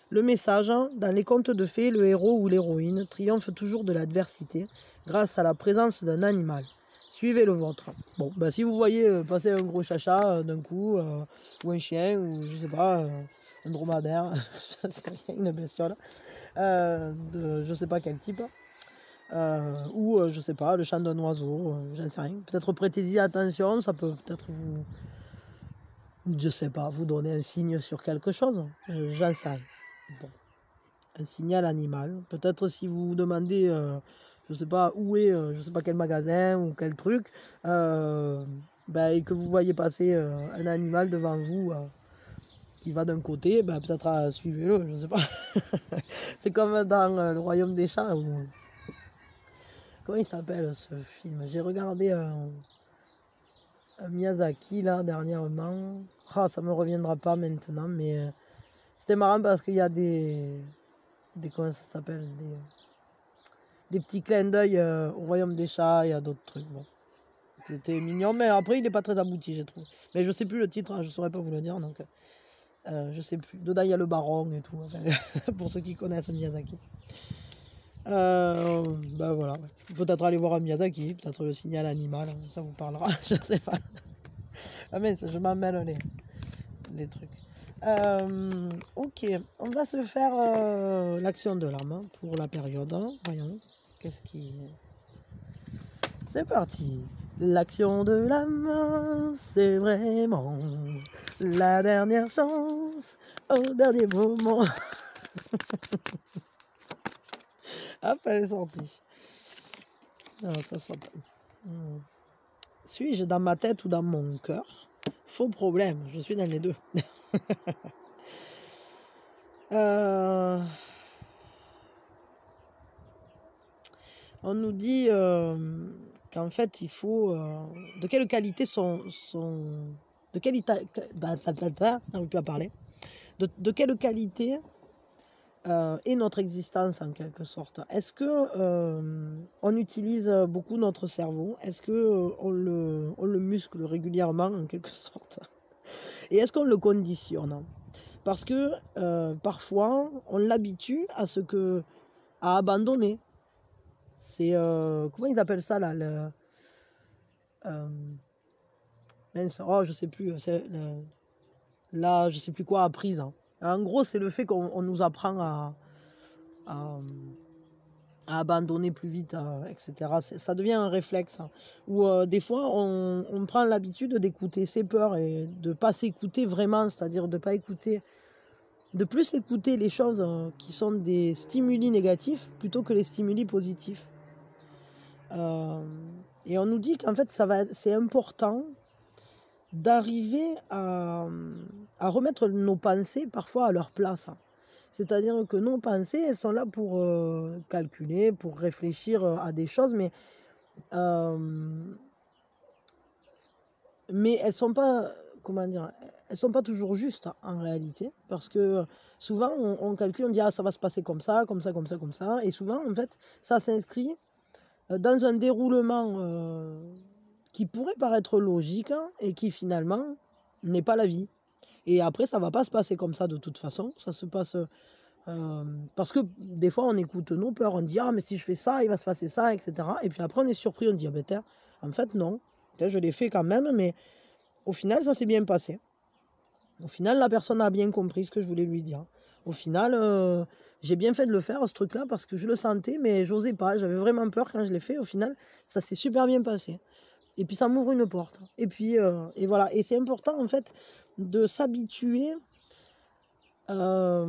Le message, dans les contes de fées, le héros ou l'héroïne triomphe toujours de l'adversité grâce à la présence d'un animal. Suivez le vôtre. Bon, si vous voyez passer un gros chacha d'un coup, ou un chien, ou je sais pas, un dromadaire, je sais rien, une bestiole, de je sais pas quel type, ou je sais pas, le chant d'un oiseau, j'en sais rien. Peut-être prêtez-y attention, ça peut peut-être vous, je sais pas, vous donner un signe sur quelque chose, j'en sais rien. Bon. Un signal animal. Peut-être si vous vous demandez, je sais pas où est, je sais pas quel magasin ou quel truc, et que vous voyez passer un animal devant vous qui va d'un côté, peut-être suivez-le, je sais pas. C'est comme dans le Royaume des Chats. Comment il s'appelle ce film? J'ai regardé un Miyazaki là dernièrement. Ah, ça me reviendra pas maintenant, mais c'était marrant parce qu'il y a des comment ça s'appelle, des petits clins d'œil au Royaume des Chats, il y a d'autres trucs. Bon. C'était mignon, mais après il n'est pas très abouti, j'ai trouvé. Mais je sais plus le titre, hein, je saurais pas vous le dire, donc je sais plus. Dedans il y a le baron et tout, enfin, pour ceux qui connaissent Miyazaki. Voilà. Peut-être aller voir un Miyazaki, peut-être le signal animal, ça vous parlera, je sais pas. Ah mince, je m'emmêle les trucs. Ok, on va se faire l'action de l'âme pour la période. Hein. Voyons, qu'est-ce qui... C'est parti. L'action de l'âme, c'est vraiment la dernière chance au dernier moment. Hop, elle est sortie. Alors, ça sent... Suis-je dans ma tête ou dans mon cœur? Faux problème, je suis dans les deux. On nous dit qu'en fait, il faut... de quelle qualité de quelle n'arrive plus à parler. De quelle qualité est notre existence en quelque sorte. Est-ce que on utilise beaucoup notre cerveau? Est-ce que on le muscle régulièrement en quelque sorte? Et est-ce qu'on le conditionne? Parce que parfois, on l'habitue à abandonner. C'est comment ils appellent ça là oh, je sais plus. Là, je sais plus quoi, apprise. Hein. En gros, c'est le fait qu'on nous apprend à abandonner plus vite, etc. Ça devient un réflexe. Hein. Ou des fois, on prend l'habitude d'écouter ses peurs et de ne pas s'écouter vraiment, c'est-à-dire de pas écouter, de plus écouter les choses qui sont des stimuli négatifs plutôt que les stimuli positifs. Et on nous dit qu'en fait, c'est important d'arriver à remettre nos pensées parfois à leur place. C'est-à-dire que nos pensées, elles sont là pour calculer, pour réfléchir à des choses, mais elles ne sont pas, comment dire, elles sont pas toujours justes en réalité, parce que souvent on calcule, on dit ah ça va se passer comme ça, comme ça, comme ça, comme ça, et souvent en fait ça s'inscrit dans un déroulement qui pourrait paraître logique et qui finalement n'est pas la vie. Et après, ça ne va pas se passer comme ça de toute façon. Ça se passe parce que des fois, on écoute nos peurs. On dit, ah, mais si je fais ça, il va se passer ça, etc. Et puis après, on est surpris. On dit, ah, ben, en fait, non. Je l'ai fait quand même, mais au final, ça s'est bien passé. Au final, la personne a bien compris ce que je voulais lui dire. Au final, j'ai bien fait de le faire, ce truc-là, parce que je le sentais, mais j'osais pas. J'avais vraiment peur quand je l'ai fait. Au final, ça s'est super bien passé. Et puis ça m'ouvre une porte. Et puis, et voilà. Et c'est important, en fait, de s'habituer à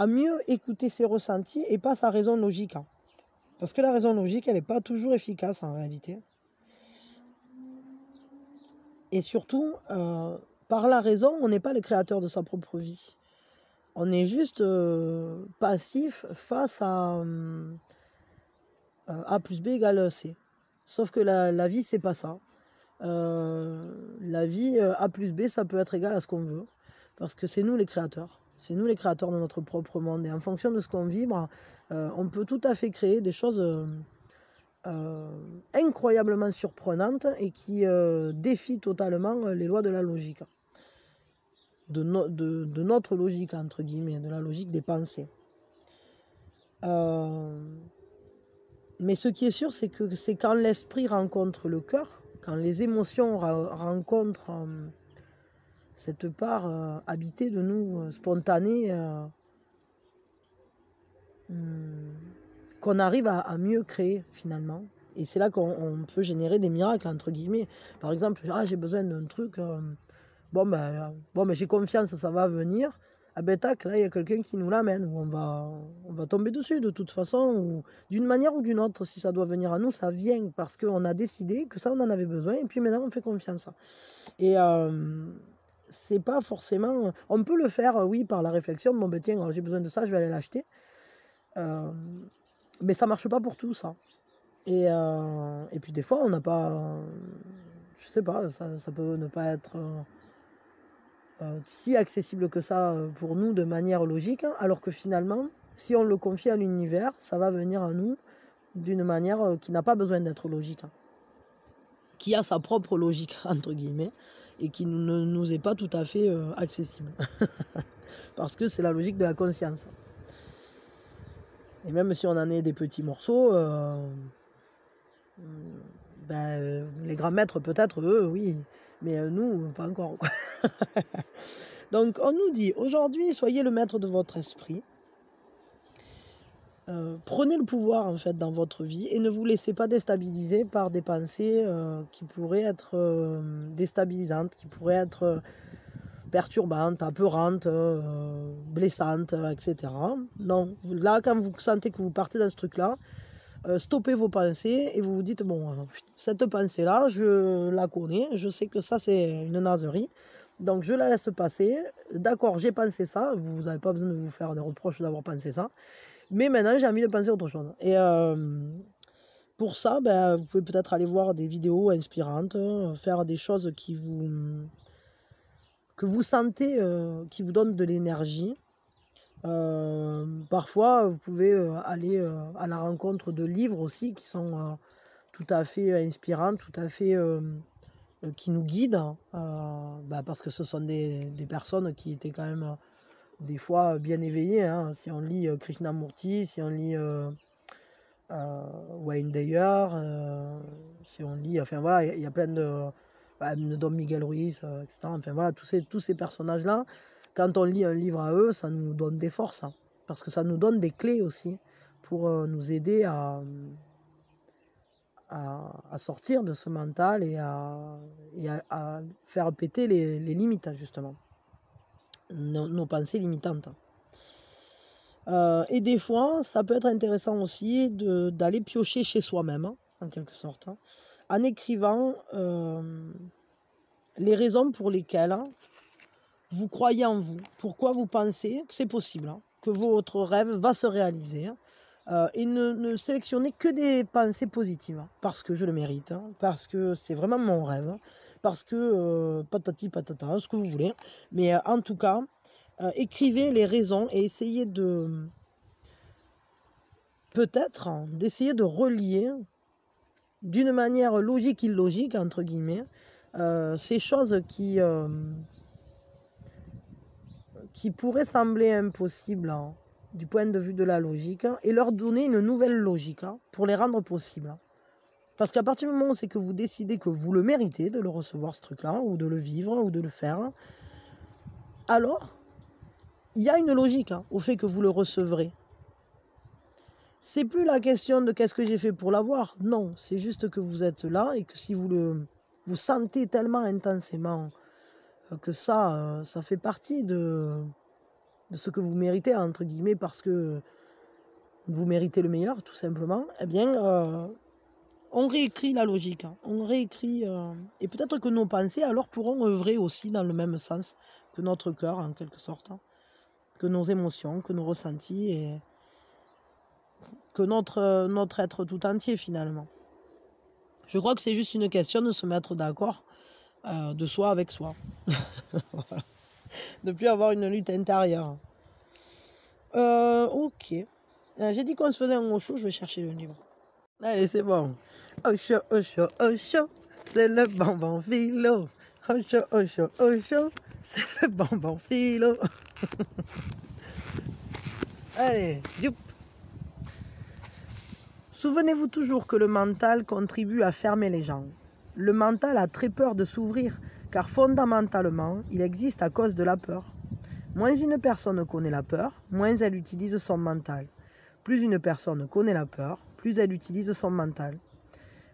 mieux écouter ses ressentis et pas sa raison logique. Hein. Parce que la raison logique, elle n'est pas toujours efficace en réalité. Et surtout, par la raison, on n'est pas le créateur de sa propre vie. On est juste passif face à A plus B égale C. Sauf que la vie, c'est pas ça. La vie, A plus B, ça peut être égal à ce qu'on veut. Parce que c'est nous les créateurs. C'est nous les créateurs de notre propre monde. Et en fonction de ce qu'on vibre, on peut tout à fait créer des choses incroyablement surprenantes et qui défient totalement les lois de la logique. De notre logique, entre guillemets, de la logique des pensées. Mais ce qui est sûr, c'est que c'est quand l'esprit rencontre le cœur, quand les émotions rencontrent cette part habitée de nous, spontanée, qu'on arrive à mieux créer finalement. Et c'est là qu'on peut générer des miracles, entre guillemets. Par exemple, j'ai besoin d'un truc, bon, ben, j'ai confiance, ça va venir. Ah ben tac, là il y a quelqu'un qui nous l'amène, ou on va tomber dessus de toute façon, ou d'une manière ou d'une autre, si ça doit venir à nous, ça vient, parce qu'on a décidé que ça on en avait besoin, et puis maintenant on fait confiance. Et c'est pas forcément... On peut le faire, oui, par la réflexion, bon ben tiens, j'ai besoin de ça, je vais aller l'acheter. Mais ça marche pas pour tout ça. Et puis des fois on n'a pas... je sais pas, ça peut ne pas être... si accessible que ça pour nous de manière logique, alors que finalement, si on le confie à l'univers, ça va venir à nous d'une manière qui n'a pas besoin d'être logique, qui a sa propre logique, entre guillemets, et qui ne nous est pas tout à fait accessible. Parce que c'est la logique de la conscience. Et même si on en est des petits morceaux, les grands maîtres peut-être, eux, oui, mais nous, pas encore. Quoi. Donc on nous dit, aujourd'hui, soyez le maître de votre esprit. Prenez le pouvoir en fait dans votre vie et ne vous laissez pas déstabiliser par des pensées qui pourraient être déstabilisantes, qui pourraient être perturbantes, apeurantes, blessantes, etc. Non, là quand vous sentez que vous partez dans ce truc-là, stoppez vos pensées et vous vous dites, bon, cette pensée-là, je la connais, je sais que ça c'est une nazerie, donc je la laisse passer, d'accord, j'ai pensé ça, vous n'avez pas besoin de vous faire des reproches d'avoir pensé ça, mais maintenant j'ai envie de penser autre chose. Et Pour ça, ben, vous pouvez peut-être aller voir des vidéos inspirantes, faire des choses que vous sentez, qui vous donnent de l'énergie. Parfois, vous pouvez aller à la rencontre de livres aussi qui sont tout à fait inspirants, tout à fait qui nous guident, parce que ce sont des personnes qui étaient quand même des fois bien éveillées. Hein. Si on lit Krishnamurti, si on lit Wayne Dyer, si on lit, enfin voilà, il y a plein de Don Miguel Ruiz, etc. Enfin voilà, tous ces personnages-là, quand on lit un livre à eux, ça nous donne des forces, hein, parce que ça nous donne des clés aussi pour nous aider à sortir de ce mental et à faire péter les limites, justement, nos pensées limitantes. Et des fois, ça peut être intéressant aussi d'aller piocher chez soi-même, hein, en quelque sorte, hein, en écrivant les raisons pour lesquelles vous croyez en vous, pourquoi vous pensez que c'est possible, hein, que votre rêve va se réaliser, hein, et ne sélectionnez que des pensées positives, hein, parce que je le mérite, hein, parce que c'est vraiment mon rêve, hein, parce que patati patata, ce que vous voulez, mais en tout cas, écrivez les raisons et essayez peut-être d'essayer de relier d'une manière logique illogique, entre guillemets, ces choses qui pourraient sembler impossibles, hein, du point de vue de la logique, hein, et leur donner une nouvelle logique, hein, pour les rendre possibles. Hein. Parce qu'à partir du moment où c'est que vous décidez que vous le méritez de le recevoir, ce truc-là, ou de le vivre, ou de le faire, alors il y a une logique, hein, au fait que vous le recevrez. C'est plus la question de qu'est-ce que j'ai fait pour l'avoir. Non, c'est juste que vous êtes là et que si vous sentez tellement intensément que ça fait partie de ce que vous méritez, entre guillemets, parce que vous méritez le meilleur, tout simplement, eh bien, on réécrit la logique. Hein. On réécrit... et peut-être que nos pensées, alors, pourront œuvrer aussi dans le même sens que notre cœur, en quelque sorte. Hein. Que nos émotions, que nos ressentis, et que notre être tout entier, finalement. Je crois que c'est juste une question de se mettre d'accord de soi avec soi. Voilà. De plus avoir une lutte intérieure. Ok. J'ai dit qu'on se faisait un Osho, je vais chercher le livre. Allez, c'est bon. Osho, Osho, Osho, c'est le bonbon philo. Osho, Osho, Osho, c'est le bonbon philo. Allez, youp. Souvenez-vous toujours que le mental contribue à fermer les gens. Le mental a très peur de s'ouvrir, car fondamentalement, il existe à cause de la peur. Moins une personne connaît la peur, moins elle utilise son mental. Plus une personne connaît la peur, plus elle utilise son mental.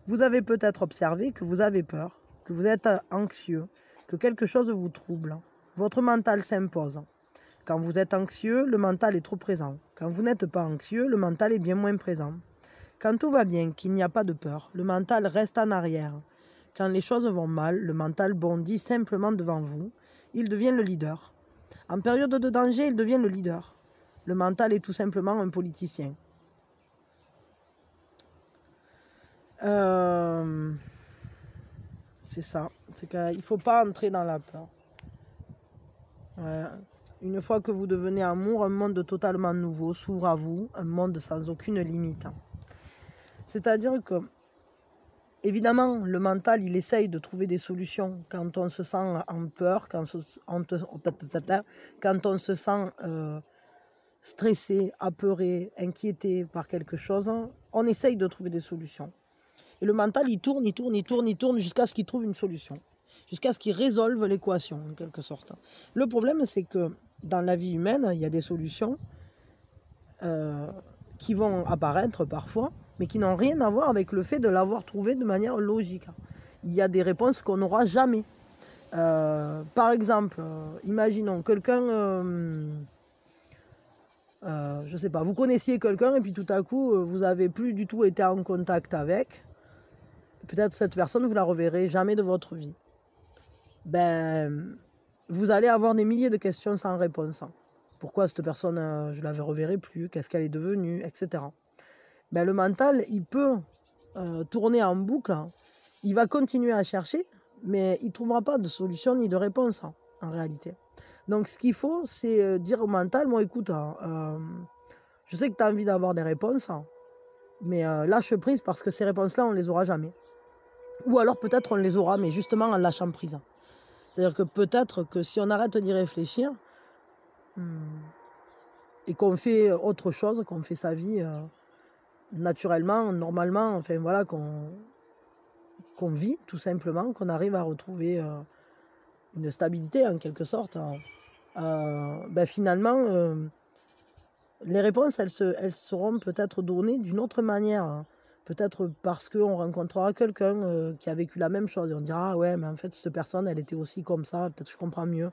Vous avez peut-être observé que vous avez peur, que vous êtes anxieux, que quelque chose vous trouble. Votre mental s'impose. Quand vous êtes anxieux, le mental est trop présent. Quand vous n'êtes pas anxieux, le mental est bien moins présent. Quand tout va bien, qu'il n'y a pas de peur, le mental reste en arrière. Quand les choses vont mal, le mental bondit simplement devant vous. Il devient le leader. En période de danger, il devient le leader. Le mental est tout simplement un politicien. C'est ça. C'est qu'il ne faut pas entrer dans la peur. Ouais. Une fois que vous devenez amour, un monde totalement nouveau s'ouvre à vous, un monde sans aucune limite. C'est-à-dire que, évidemment, le mental, il essaye de trouver des solutions. Quand on se sent en peur, quand on se sent stressé, apeuré, inquiété par quelque chose, on essaye de trouver des solutions. Et le mental, il tourne jusqu'à ce qu'il trouve une solution. Jusqu'à ce qu'il résolve l'équation, en quelque sorte. Le problème, c'est que dans la vie humaine, il y a des solutions qui vont apparaître parfois, mais qui n'ont rien à voir avec le fait de l'avoir trouvé de manière logique. Il y a des réponses qu'on n'aura jamais. Par exemple, imaginons quelqu'un, je ne sais pas, vous connaissiez quelqu'un et puis tout à coup, vous n'avez plus du tout été en contact avec. Peut-être cette personne, vous ne la reverrez jamais de votre vie. Ben, vous allez avoir des milliers de questions sans réponse. Pourquoi cette personne, je ne la reverrai plus, qu'est-ce qu'elle est devenue, etc. Ben, le mental, il peut tourner en boucle, il va continuer à chercher, mais il ne trouvera pas de solution ni de réponse, en réalité. Donc, ce qu'il faut, c'est dire au mental, moi, écoute, je sais que tu as envie d'avoir des réponses, mais lâche prise parce que ces réponses-là, on ne les aura jamais. Ou alors, peut-être, on les aura, mais justement en lâchant prise. C'est-à-dire que peut-être que si on arrête d'y réfléchir et qu'on fait autre chose, qu'on fait sa vie naturellement, normalement, enfin voilà, qu'on vit tout simplement, qu'on arrive à retrouver une stabilité en quelque sorte, finalement, les réponses, elles seront peut-être données d'une autre manière. Peut-être parce qu'on rencontrera quelqu'un qui a vécu la même chose et on dira ah ouais, mais en fait cette personne elle était aussi comme ça, peut-être je comprends mieux.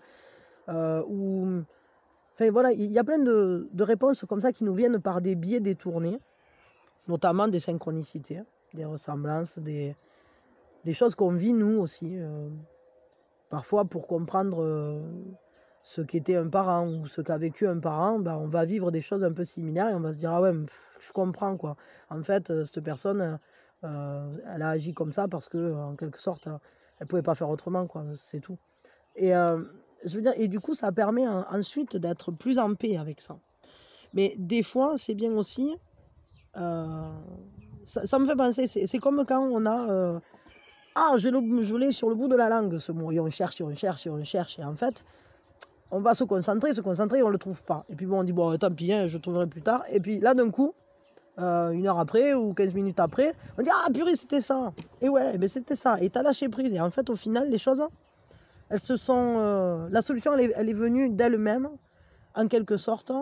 Enfin voilà, il y a plein de réponses comme ça qui nous viennent par des biais détournés, notamment des synchronicités, des ressemblances, des choses qu'on vit nous aussi. Parfois pour comprendre ce qu'était un parent ou ce qu'a vécu un parent, on va vivre des choses un peu similaires et on va se dire ah ouais, je comprends quoi. En fait, cette personne, elle a agi comme ça parce que en quelque sorte, elle pouvait pas faire autrement quoi. C'est tout. Et je veux dire, et du coup, ça permet ensuite d'être plus en paix avec ça. Mais des fois, c'est bien aussi. Ça me fait penser, c'est comme quand on a. Ah, je l'ai sur le bout de la langue ce mot. Et on cherche, on cherche, on cherche. Et en fait, on va se concentrer, et on ne le trouve pas. Et puis bon, on dit, bon, tant pis, je trouverai plus tard. Et puis là, d'un coup, 1 heure après ou 15 minutes après, on dit, ah purée, c'était ça. Et ouais, mais c'était ça. Et t'as lâché prise. Et en fait, au final, les choses, elles se sont... la solution, elle est venue d'elle-même, en quelque sorte,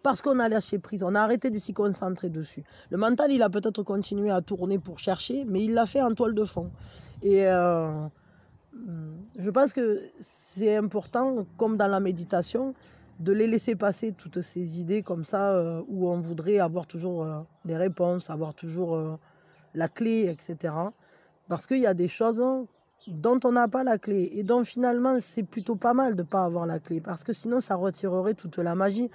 parce qu'on a lâché prise. On a arrêté de s'y concentrer dessus. Le mental, il a peut-être continué à tourner pour chercher, mais il l'a fait en toile de fond. Et... je pense que c'est important, comme dans la méditation, de les laisser passer toutes ces idées comme ça, où on voudrait avoir toujours des réponses, avoir toujours la clé, etc. Parce qu'il y a des choses dont on n'a pas la clé et dont finalement c'est plutôt pas mal de ne pas avoir la clé, parce que sinon ça retirerait toute la magie,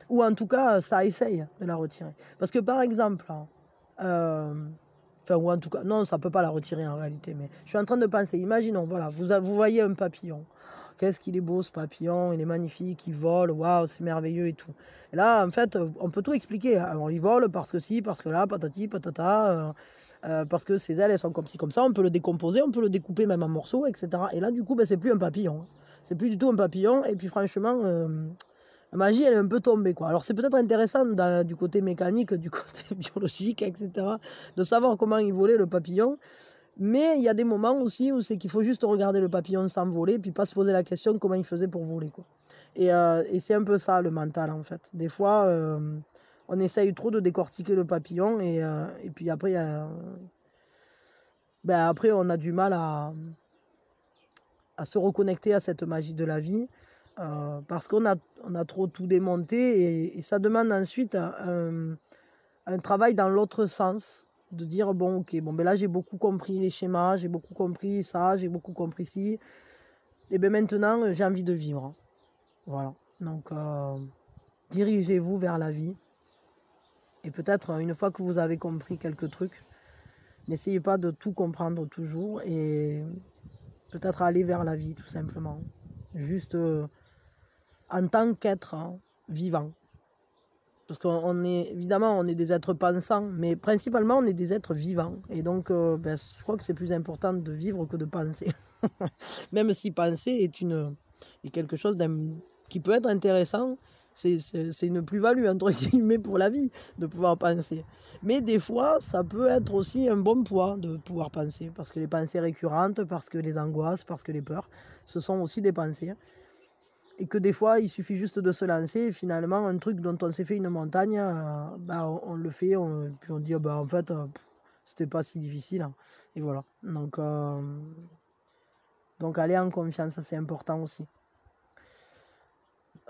ou en tout cas ça essaye de la retirer. Parce que par exemple, enfin, ou en tout cas, non, ça ne peut pas la retirer en réalité. Mais je suis en train de penser, imaginons, voilà, vous voyez un papillon. Qu'est-ce qu'il est beau ce papillon, il est magnifique, il vole, waouh, c'est merveilleux et tout. Et là, en fait, on peut tout expliquer. Alors, il vole parce que si, parce que là, patati, patata, parce que ses ailes, elles sont comme ci, comme ça. On peut le décomposer, on peut le découper même en morceaux, etc. Et là, du coup, c'est plus un papillon. C'est plus du tout un papillon. Et puis, franchement, la magie, elle est un peu tombée, quoi. Alors, c'est peut-être intéressant du côté mécanique, du côté biologique, etc., de savoir comment il volait le papillon. Mais il y a des moments aussi où c'est qu'il faut juste regarder le papillon s'envoler, puis pas se poser la question comment il faisait pour voler, quoi. Et c'est un peu ça, le mental, en fait. Des fois, on essaye trop de décortiquer le papillon, et puis après, après, on a du mal à se reconnecter à cette magie de la vie. Parce qu'on a trop tout démonté et ça demande ensuite un travail dans l'autre sens, de dire bon ok, là j'ai beaucoup compris les schémas, j'ai beaucoup compris ça, j'ai beaucoup compris ci, et bien maintenant j'ai envie de vivre. Voilà, donc dirigez-vous vers la vie, et peut-être une fois que vous avez compris quelques trucs, n'essayez pas de tout comprendre toujours, et peut-être aller vers la vie tout simplement, juste en tant qu'être vivant. Parce qu'on est, évidemment, on est des êtres pensants, mais principalement, on est des êtres vivants. Et donc, je crois que c'est plus important de vivre que de penser. Même si penser est quelque chose qui peut être intéressant, c'est une plus-value, entre guillemets, pour la vie, de pouvoir penser. Mais des fois, ça peut être aussi un bon poids de pouvoir penser, parce que les pensées récurrentes, parce que les angoisses, parce que les peurs, ce sont aussi des pensées. Et que des fois, il suffit juste de se lancer, et finalement, un truc dont on s'est fait une montagne, on le fait, puis on dit, en fait, c'était pas si difficile. Hein. Et voilà. Donc aller en confiance, c'est important aussi.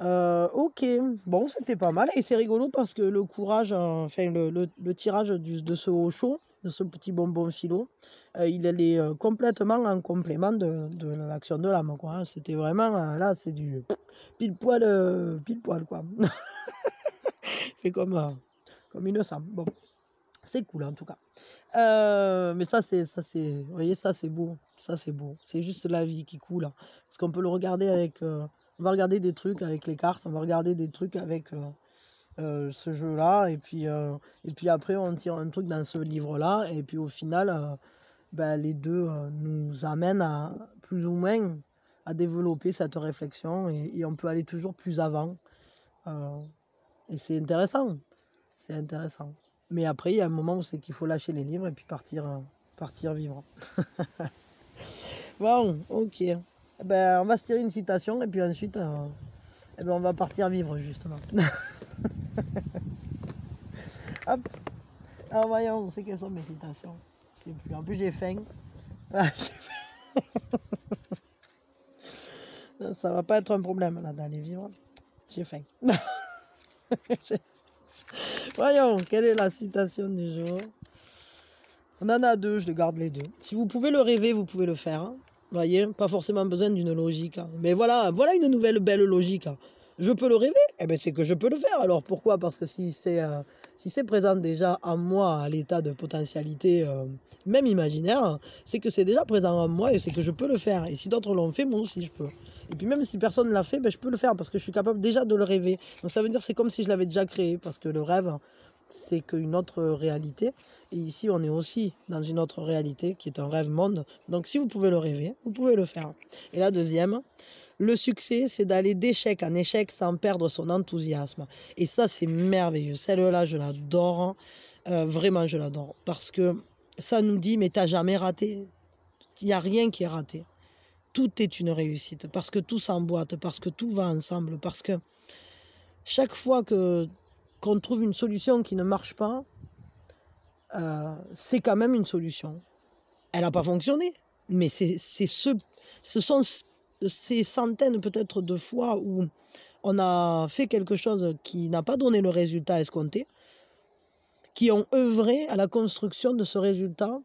Ok, bon, c'était pas mal. Et c'est rigolo parce que le courage, enfin, le tirage de ce haut chaud, de ce petit bonbon philo, il est complètement en complément de l'action de l'âme, quoi. Hein. C'était vraiment, là, c'est du pile poil, quoi. C'est comme une sang. Bon, C'est cool en tout cas. Mais vous voyez, ça c'est beau. Ça c'est beau. C'est juste la vie qui coule, hein. Parce qu'on peut le regarder avec, on va regarder des trucs avec les cartes, on va regarder des trucs avec ce jeu-là, et puis après on tire un truc dans ce livre-là, et puis au final, ben, les deux nous amènent à plus ou moins à développer cette réflexion, et on peut aller toujours plus avant. Euh, et c'est intéressant. C'est intéressant. Mais après, il y a un moment où c'est qu'il faut lâcher les livres et puis partir vivre. Bon, ok. Eh ben, on va se tirer une citation et puis ensuite, eh ben, on va partir vivre, justement. Hop. Alors voyons, c'est quelles sont mes citations. Je sais plus. En plus, j'ai faim. Ah, ça va pas être un problème là d'aller vivre. J'ai faim. Voyons, quelle est la citation du jour? On en a deux, je les garde les deux. Si vous pouvez le rêver, vous pouvez le faire. Hein. Voyez, pas forcément besoin d'une logique. Hein. Mais voilà une nouvelle belle logique. Hein. Je peux le rêver? Eh bien, c'est que je peux le faire. Alors pourquoi? Parce que si c'est présent déjà en moi à l'état de potentialité, même imaginaire, c'est que c'est déjà présent en moi et c'est que je peux le faire. Et si d'autres l'ont fait, moi aussi je peux. Et puis même si personne ne l'a fait, ben, je peux le faire parce que je suis capable déjà de le rêver. Donc ça veut dire que c'est comme si je l'avais déjà créé parce que le rêve, c'est qu'une autre réalité. Et ici, on est aussi dans une autre réalité qui est un rêve monde. Donc si vous pouvez le rêver, vous pouvez le faire. Et la deuxième, le succès, c'est d'aller d'échec en échec sans perdre son enthousiasme. Et ça, c'est merveilleux. Celle-là, je l'adore. Vraiment, je l'adore. Parce que ça nous dit, mais t'as jamais raté. Il n'y a rien qui est raté. Tout est une réussite. Parce que tout s'emboîte. Parce que tout va ensemble. Parce que chaque fois qu'on trouve une solution qui ne marche pas, c'est quand même une solution. Elle n'a pas fonctionné. Mais ce sont ces centaines peut-être de fois où on a fait quelque chose qui n'a pas donné le résultat escompté, qui ont œuvré à la construction de ce résultat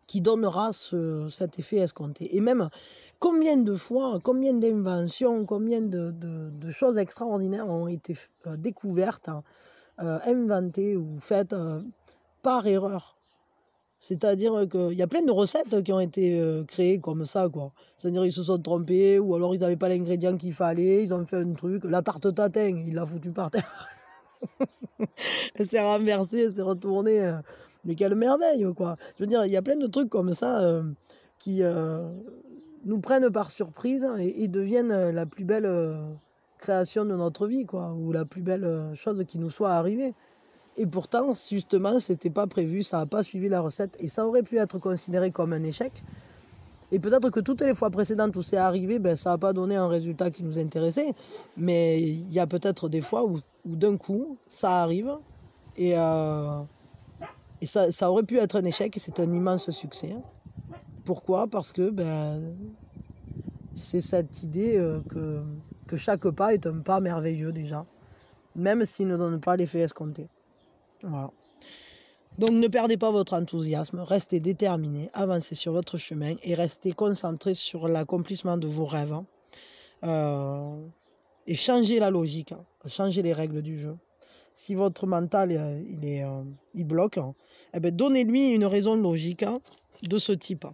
qui donnera cet effet escompté. Et même combien de fois, combien d'inventions, combien de choses extraordinaires ont été découvertes, inventées ou faites par erreur. C'est-à-dire qu'il y a plein de recettes qui ont été créées comme ça, quoi. C'est-à-dire ils se sont trompés, ou alors ils n'avaient pas l'ingrédient qu'il fallait, ils ont fait un truc. La tarte tatin, il l'a foutu par terre. Elle s'est renversée, elle s'est retournée. Mais quelle merveille, quoi. Je veux dire, il y a plein de trucs comme ça qui nous prennent par surprise et deviennent la plus belle création de notre vie, quoi. Ou la plus belle chose qui nous soit arrivée. Et pourtant, justement, c'était pas prévu, ça n'a pas suivi la recette et ça aurait pu être considéré comme un échec. Et peut-être que toutes les fois précédentes où c'est arrivé, ben, ça n'a pas donné un résultat qui nous intéressait. Mais il y a peut-être des fois où d'un coup, ça arrive et ça aurait pu être un échec et c'est un immense succès. Pourquoi? Parce que c'est cette idée que chaque pas est un pas merveilleux déjà, même s'il ne donne pas l'effet escompté. Voilà. Donc ne perdez pas votre enthousiasme, restez déterminé, avancez sur votre chemin et restez concentré sur l'accomplissement de vos rêves. Et changez la logique, changez les règles du jeu. Si votre mental il bloque, eh bien, donnez-lui une raison logique de ce type.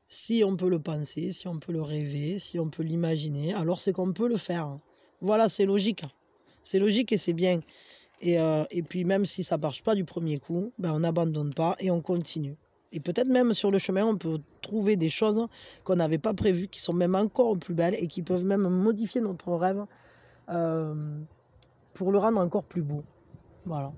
Si on peut le penser, si on peut le rêver, si on peut l'imaginer, alors c'est qu'on peut le faire. Voilà, c'est logique. C'est logique et c'est bien. Et puis même si ça ne marche pas du premier coup, ben on n'abandonne pas et on continue. Et peut-être même sur le chemin, on peut trouver des choses qu'on n'avait pas prévues, qui sont même encore plus belles et qui peuvent même modifier notre rêve pour le rendre encore plus beau. Voilà.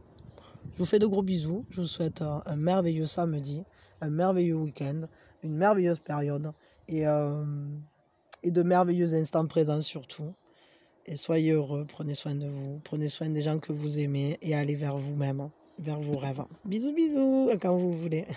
Je vous fais de gros bisous. Je vous souhaite un merveilleux samedi, un merveilleux week-end, une merveilleuse période et de merveilleux instants présents surtout. Et soyez heureux, prenez soin de vous, prenez soin des gens que vous aimez et allez vers vous-même, vers vos rêves. Bisous, bisous, quand vous voulez.